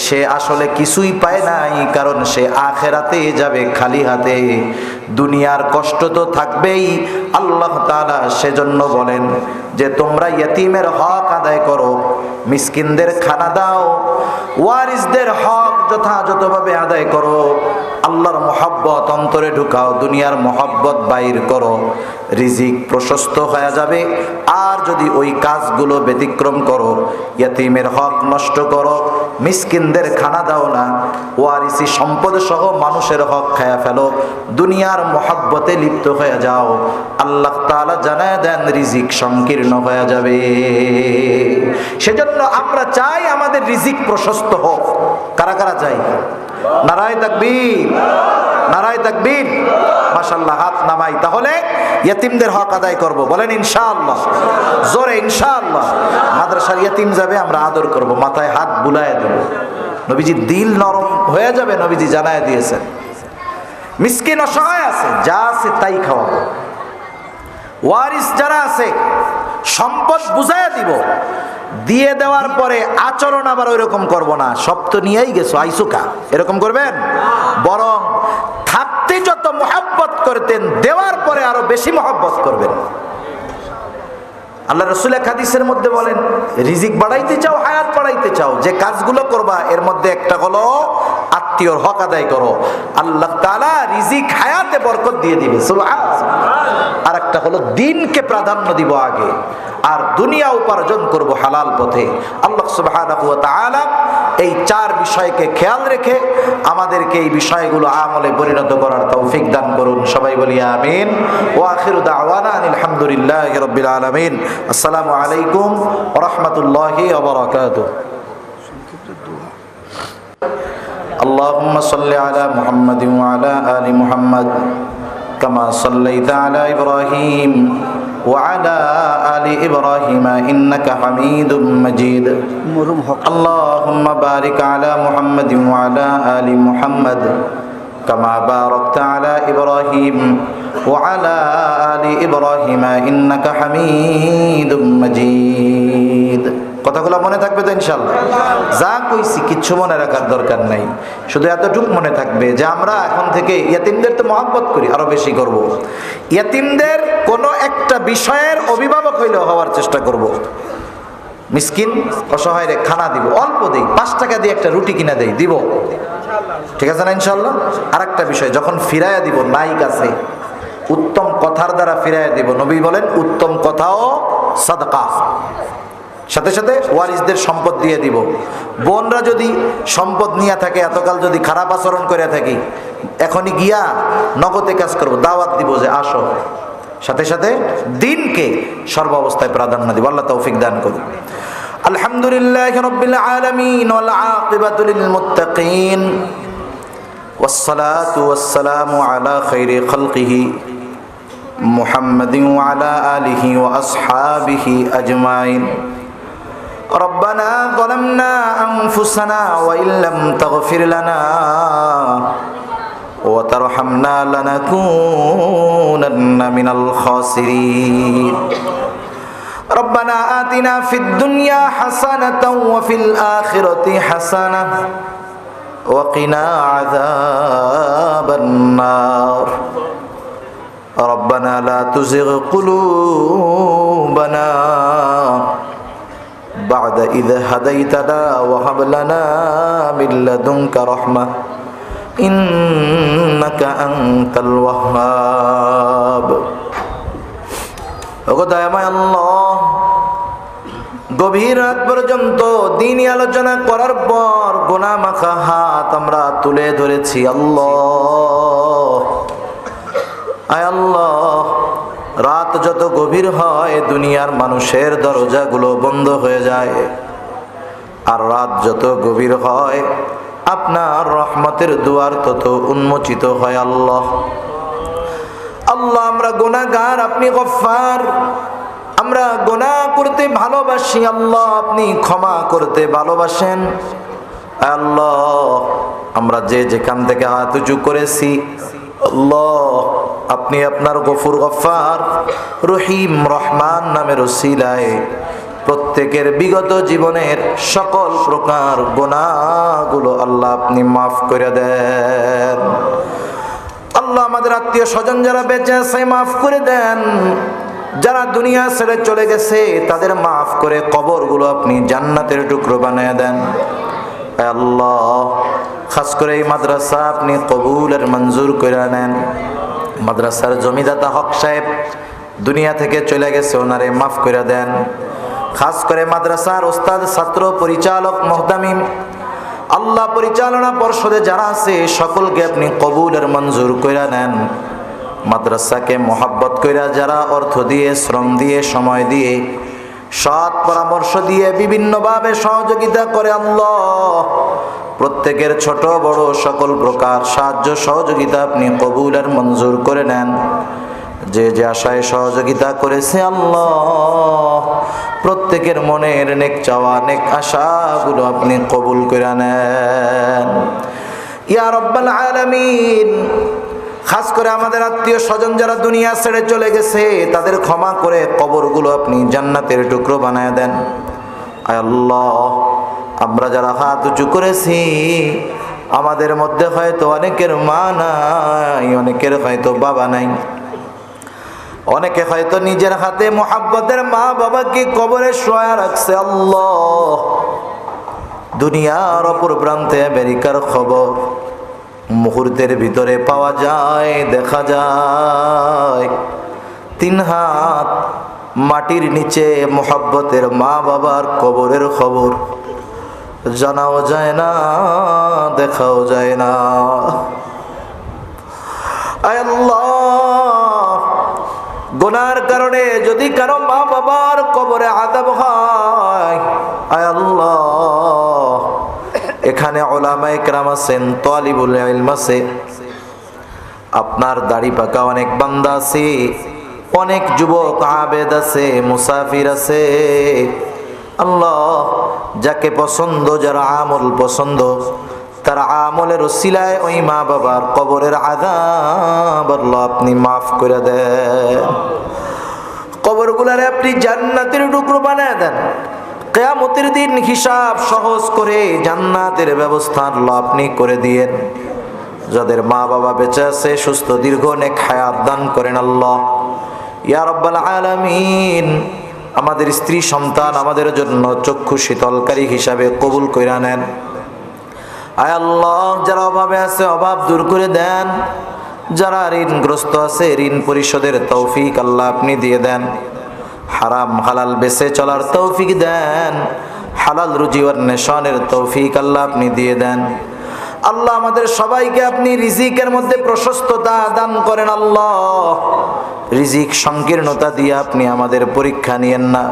সে আসলে কিছুই পায় নাই, কারণ সে আখেরাতে যাবে খালি হাতে। দুনিয়ার কষ্ট তো থাকবেই। আল্লাহ তাআলা সেজন্য বলেন যে তোমরা ইয়তিমের হক আদায় করো, মিসকিনদের খানা দাও, ওয়ারিসদের হক যথাযথভাবে আদায় করো, আল্লাহর মহব্বত অন্তরে ঢুকাও, দুনিয়ার মহব্বত বাইর করো, রিজিক প্রশস্ত হয়ে যাবে। আর যদি ওই কাজগুলো ব্যতিক্রম করো, ইয়তিমের হক নষ্ট করো, মিসকিনদের খানা দাও না, ওয়ারিসি সম্পদ সহ মানুষের হক খায়া ফেলো, দুনিয়ার মহব্বতে লিপ্ত হয়ে যাও, আল্লাহ তাআলা জানায় দেন রিজিক সংকীর্ণ হয়ে যাবে। সেজন্য আমরা চাই আমাদের রিজিক প্রশস্ত হোক। কারা কারা চাই? নারায়ে তাকবীর, নারায়ে তাকবীর। মাশাআল্লাহ, হাত নামাই। তাহলে ইয়তিমদের হক আদায় করব, বলেন ইনশাআল্লাহ, জোরে ইনশাআল্লাহ। মাদ্রাসার ইয়তিম যাবে, আমরা আদর করব, মাথায় হাত বুলায় দেব। নবীজি দিল নরম হয়ে যাবে, নবীজি জানায় দিয়েছেন। মিসকিন অসহায় আছে, যা আছে তাই খাওয়াবো। ওয়ারিস যারা আছে সম্পদ বুঝাইয়া দিব, দিয়ে দেওয়ার পরে আচরণ আবার ওই রকম করবো না, সব তো নিয়েই গেছো আইসুকা, এরকম করবেন। বরং থাকতে যত মহব্বত করতেন, দেওয়ার পরে আরো বেশি মহব্বত করবেন। আল্লাহ রাসূল এক হাদিসের মধ্যে বলেন, রিজিক বাড়াইতে চাও, হায়াত বাড়াইতে চাও, যে কাজগুলো করবা এর মধ্যে একটা হলো আত্মীয়র হক আদায় করো, আল্লাহ তাআলা রিজিক হায়াতে বরকত দিয়ে দিবে, সুবহানাল্লাহ। আর একটা হলো দিনকে প্রাধান্য দিব আগে, আর দুনিয়া উপার্জন করব হালাল পথে। আল্লাহ সুবহানাহু ওয়া তাআলা এই চার বিষয়কে খেয়াল রেখে আমাদেরকে এই বিষয়গুলো আমলে পরিণত করার তৌফিক দান করুন। সবাই বলি আমিন। ওয়া আখিরু দাওয়ানা আলহামদুলিল্লাহি রাব্বিল আলামিন। আসসালামু আলাইকুম ওয়া রাহমাতুল্লাহি ওয়া বারাকাতুহু। আল্লাহুম্মা সাল্লি আলা মুহাম্মাদিন ওয়া আলা আলি মুহাম্মাদ কামা সাল্লাইতা আলা ইব্রাহিম وعلى آل إبراهيم إنك حميد مجيد. اللهم بارك على محمد وعلى آل محمد كما باركت على إبراهيم وعلى آل إبراهيم إنك حميد مجيد. কথাগুলো মনে থাকবে তো ইনশাআল্লাহ? যা কইছি কিচ্ছু মনে রাখার দরকার নাই, শুধু এতটুকু মনে থাকবে যে আমরা এখন থেকে ইয়তিমদের তো মহব্বত করি, আরো বেশি করব। ইয়তিমদের কোনো একটা বিষয়ের অভিভাবক হইলেও হওয়ার চেষ্টা করব। মিসকিন অসহায়রে খানা দিব, অল্প দেই, 5 টাকা দিয়ে একটা রুটি কিনা দেই, দিব, ঠিক আছে না ইনশাআল্লাহ? আর একটা বিষয়, যখন ফিরাইয়া দিব, নাইক আছে, উত্তম কথার দ্বারা ফিরাইয়া দিব। নবী বলেন উত্তম কথাও সাদকা। সাথে সাথে ওয়ারিসদের সম্পদ দিয়ে দিব। বোনরা যদি সম্পদ নিয়ে থাকে, এতকাল যদি খারাপ আচরণ করে থাকি, এখনই গিয়া নগদে কাজ করব, দাওয়াত দিব যে আসো। সাথে সাথে দিনকে সর্বাবস্থায় প্রাধান্য দিব। আল্লাহ তৌফিক দান করুন। আলহামদুলিল্লাহি রাব্বিল আলামিন ওয়াল আকিবাতু লিল মুত্তাকিন ওয়াস সালাতু ওয়াস সালামু আলা খাইরি খালকিহি মুহাম্মাদিন ওয়া আলা আলিহি ওয়া আসহাবিহি আজমাইন। ربنا ظلمنا أنفسنا وإن لم تغفر لنا وترحمنا لنكونن من الخاسرين. ربنا آتنا في الدنيا حسنة وفي الآخرة حسنة وقنا عذاب النار. ربنا لا تزغ قلوبنا بعد إذ هديتنا وهب لنا من لدنك رحمة إنك أنت الوهاب. ওগো দয়াময় আল্লাহ, গভীর রাত পর্যন্ত দ্বীনি আলোচনা করার পর গুনাহ মাখা হাত আমরা তুলে ধরেছি। আল্লাহ, আয় আল্লাহ, রাত যত গভীর হয় দুনিয়ার মানুষের দরজাগুলো বন্ধ হয়ে যায়, আর রাত যত গভীর হয় আপনার রহমতের দুয়ার তত উন্মোচিত হয়। আল্লাহ, আল্লাহ আমরা গুনাহগার, আপনি গফফার, আমরা গুনাহ করতে ভালোবাসি, আল্লাহ আপনি ক্ষমা করতে ভালোবাসেন। আল্লাহ আমরা যে যেখান থেকে হাত উঁচু করেছি, আল্লাহ আপনি আপনার গফুর গফফার রহিম রহমান নামের ওসিলায় প্রত্যেকের বিগত জীবনের সকল প্রকার গুনাহগুলো আল্লাহ আপনি মাফ করে দেন। আল্লাহ আমাদের আত্মীয় স্বজন যারা বেঁচে আছে মাফ করে দেন, যারা দুনিয়া ছেড়ে চলে গেছে তাদের মাফ করে কবরগুলো আপনি জান্নাতের টুকরো বানিয়ে দেন। আল্লাহ খাস করে এই মাদ্রাসা আপনি কবুল আর মঞ্জুর করে নেন। মাদ্রাসার জমিদাতা হক সাহেব দুনিয়া থেকে চলে গেছে, ওনারে মাফ করে দেন। খাস করে মাদ্রাসার ওস্তাদ, ছাত্র, পরিচালক, মুহতামিম, আল্লাহ পরিচালনা পর্ষদে যারা আছে সকলকে আপনি কবুল আর মঞ্জুর করে নেন। মাদ্রাসাকে মোহাব্বত কইরা যারা অর্থ দিয়ে, শ্রম দিয়ে, সময় দিয়ে, সৎ পরামর্শ দিয়ে বিভিন্নভাবে সহযোগিতা করে, আল্লাহ প্রত্যেকের ছোট বড় সকল প্রকার সাহায্য সহযোগিতা আপনি কবুল আর মঞ্জুর করে নেন। যে যে আশায় সহযোগিতা করেছে আল্লাহ প্রত্যেকের মনের নেক চাওয়া, নেক আশাগুলো আপনি কবুল করে নেন ইয়া রাব্বাল আলামিন। খাস করে আমাদের আত্মীয় স্বজন যারা দুনিয়া ছেড়ে চলে গেছে তাদের ক্ষমা করে কবরগুলো আপনি জান্নাতের টুকরো বানায় দেন। আয় আল্লাহ আমরা যারা হাত উঁচু করেছি আমাদের মধ্যে হয়তো অনেকের মা নাই, অনেকের হয়তো বাবা নাই, অনেকে হয়তো নিজের হাতে মোহাব্বতের মা বাবাকে কবরে শোয়া রাখছে। আল্লাহ দুনিয়ার অপর প্রান্তে আমেরিকার খবর মুহূর্তের ভিতরে পাওয়া যায়, দেখা যায়। 3 হাত মাটির নিচে মোহাব্বতের মা বাবার কবরের খবর জানাও যায় না, দেখাও যায় না। আয় আল্লাহ গুনার কারণে যদি কারো মা বাবার কবরে আযাব হয়, আয় আল্লাহ এখানে উলামায়ে কেরাম আছেন, তালিবুল ইলম আছে, আপনার দাড়ি পাকা অনেক বান্দা আছে, অনেক যুবক আবেদ আছে, মুসাফির আছে। আল্লাহ যাকে পছন্দ, যারা আমল পছন্দ, তার আমলের ওসিলায় ওই মা বাবার কবরের আযাব আল্লাহ আপনি মাফ করে দেন। কবরগুলারে আপনি জান্নাতের টুকরো বানায় দেন। কিয়ামতের দিন হিসাব সহজ করে জান্নাতের ব্যবস্থা আল্লাহ আপনি করে দিয়েন। যাদের মা বাবা বেঁচে আছে সুস্থ দীর্ঘ নেক হায়াত দান করেন আল্লাহ ইয়া রাব্বাল আলামিন। আমাদের স্ত্রী সন্তান আমাদের জন্য চক্ষু শীতলকারী হিসাবে কবুল কইরা নেন। আয় আল্লাহ যারা অভাবে আছে অভাব দূর করে দেন, যারা ঋণগ্রস্ত আছে ঋণ পরিশোধের তৌফিক আল্লাহ আপনি দিয়ে দেন। হারাম হালাল বেঁচে চলার তৌফিক দেন, হালাল রুজি অন্বেষণের তৌফিক আল্লাহ আপনি দিয়ে দেন। আল্লাহ আমাদের সবাইকে আপনি রিজিকের মধ্যে প্রশস্ততা দান করেন। আল্লাহ রিজিক সংকীর্ণতা দিয়ে আপনি আমাদের পরীক্ষা নিয়েন না।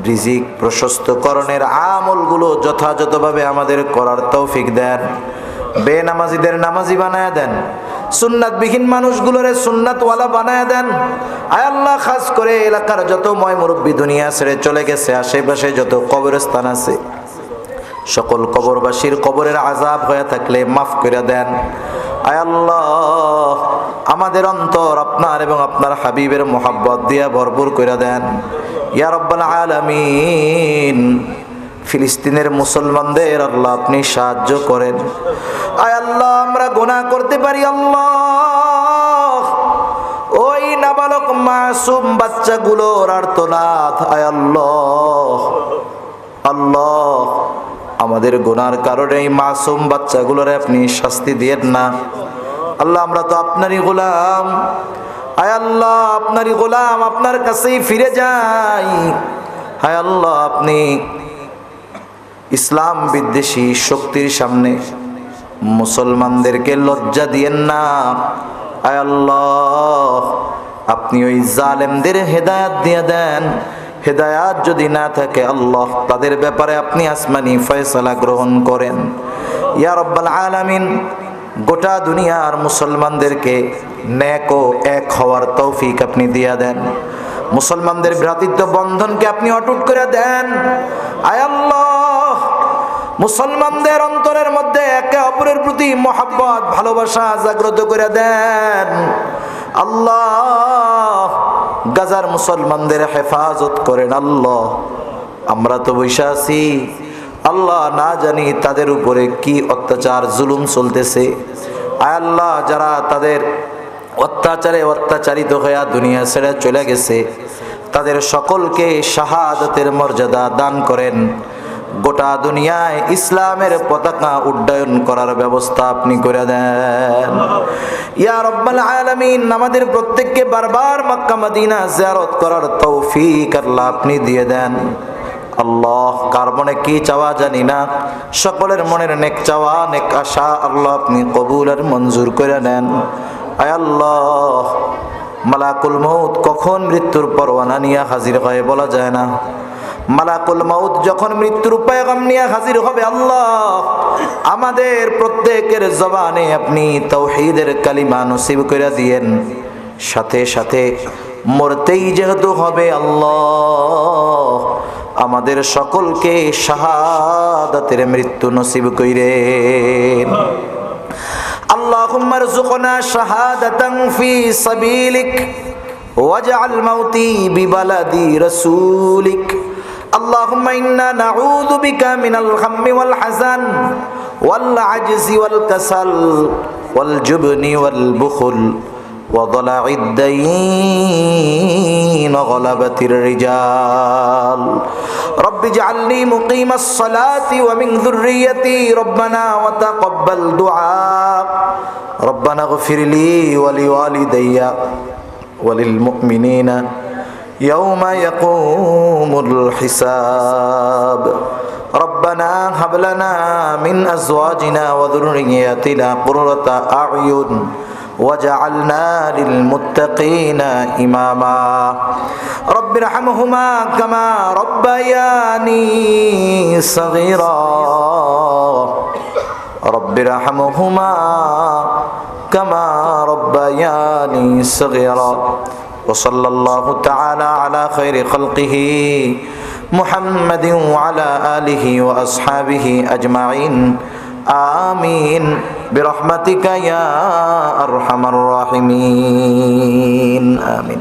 রিজিক প্রশস্তকরণের আমলগুলো যথাযথভাবে আমাদের করার তৌফিক দেন। বেনামাজিদের নামাজি বানায়া দেন, সুন্নাতবিহীন মানুষগুলোরে সুন্নাতওয়ালা বানায়া দেন। আয় আল্লাহ খাস করে এলাকার যত ময় মুরব্বী দুনিয়া ছেড়ে চলে গেছে, আশেপাশে যত কবরস্থান আছে সকল কবরবাসীর কবরের আযাব হয়ে থাকলে মাফ করে দেন। আয় আল্লাহ আমাদের অন্তর আপনার এবং আপনার হাবিবের মোহাব্বত দিয়া ভরপুর করে দেন ইয়া রাব্বাল আলামিন। ফিলিস্তিনের মুসলমানদের আল্লাহ আপনি সাহায্য করেন। আয় আল্লাহ আমরা গুনাহ করতে পারি আল্লাহ, ওই নাবালক মাসুম বাচ্চাগুলোর আর্তনাদ, আয় আল্লাহ আল্লাহ আমাদের গুনার কারণে এই মাসুম বাচ্চাগুলোর আপনি শাস্তি দিয়েন না। আল্লাহ আমরা তো আপনারই গোলাম, আয় আল্লাহ আপনারই গোলাম, আপনার কাছেই ফিরে যাই। আয় আল্লাহ আপনি ইসলাম বিদ্বেষী শক্তির সামনে মুসলমানদেরকে লজ্জা দিয়েন না। আয় আল্লাহ আপনি ওই জালেমদের হেদায়াত দিয়ে দেন। হেদায়াত যদি না থাকে আল্লাহ তাদের ব্যাপারে আপনি আসমানি ফয়সালা গ্রহণ করেন ইয়া রাব্বাল আলামিন। গোটা দুনিয়ার মুসলমানদেরকে নেক ও এক হওয়ার তৌফিক আপনি দিয়া দেন। মুসলমানদের ভ্রাতৃত্ব বন্ধনকে আপনি অটুট করে দেন। আয় আল্লাহ, মুসলমানদের অন্তরের মধ্যে একে অপরের প্রতি মহব্বত ভালোবাসা জাগ্রত করে দেন। আল্লাহ, গাজার মুসলমানদের হেফাজত করেন। আল্লাহ, আমরা তো বৈশা আছি আল্লাহ, না জানি তাদের উপরে কি অত্যাচার জুলুম চলতেছে। আয় আল্লাহ, যারা তাদের অত্যাচারে অত্যাচারিত হয়ে দুনিয়া ছেড়ে চলে গেছে, তাদের সকলকে শাহাদাতের মর্যাদা দান করেন। গোটা দুনিয়ায় ইসলামের পতাকা উড্ডয়ন করার ব্যবস্থা আপনি করে দেন। ইয়া রব্বাল আলামিন, আমাদের প্রত্যেককে বারবার মক্কা মদিনা জিয়ারত করার তৌফিক আল্লাহ আপনি দিয়ে দেন। আল্লাহ, কার মনে কি চাওয়া জানি না, সকলের মনের নেক চাওয়া নেক আশা আল্লাহ আপনি কবুল আর মঞ্জুর করে নেন। আয় আল্লাহ, মালাকুল মউত কখন মৃত্যুর পরওয়ানা নিয়ে হাজির হয় বলা যায় না। মালাকুল মউত যখন মৃত্যুর পয়গাম নিয়ে হাজির হবে, আল্লাহ আমাদের প্রত্যেকের জবানে আপনি তাওহীদের কালিমা নসিব করে দিয়েন। সাথে সাথে মরতেই যেহেতু হবে, আল্লাহ আমাদের সকলকে শাহাদাতের মৃত্যু নসিব কইরেন। আল্লাহুম্মা রযুকনা শাহাদাতান ফি সাবিলিক ওয়াজআল মাউতি বিবালাদি রাসূলিক। আল্লাহুম্মা ইন্না নাউযু বিকা মিনাল হাম্মি ওয়াল হাযান ওয়াল আজজি ওয়াল কাসাল ওয়াল জুবনি ওয়াল বুখল وضلع الدين وغلبة الرجال رب اجعلني مقيم الصلاة ومن ذريتي ربنا وتقبل دعاء ربنا اغفر لي ولوالدي وللمؤمنين يوم يقوم الحساب ربنا هب لنا من أزواجنا وذرياتنا قرة أعين وجعلنا للمتقين إماما رب ارحمهما كما ربياني صغيرا رب ارحمهما كما ربياني صغيرا وصلى الله تعالى على خير خلقه محمد وعلى آله وأصحابه أجمعين آمين برحمتك يا أرحم الراحمين آمين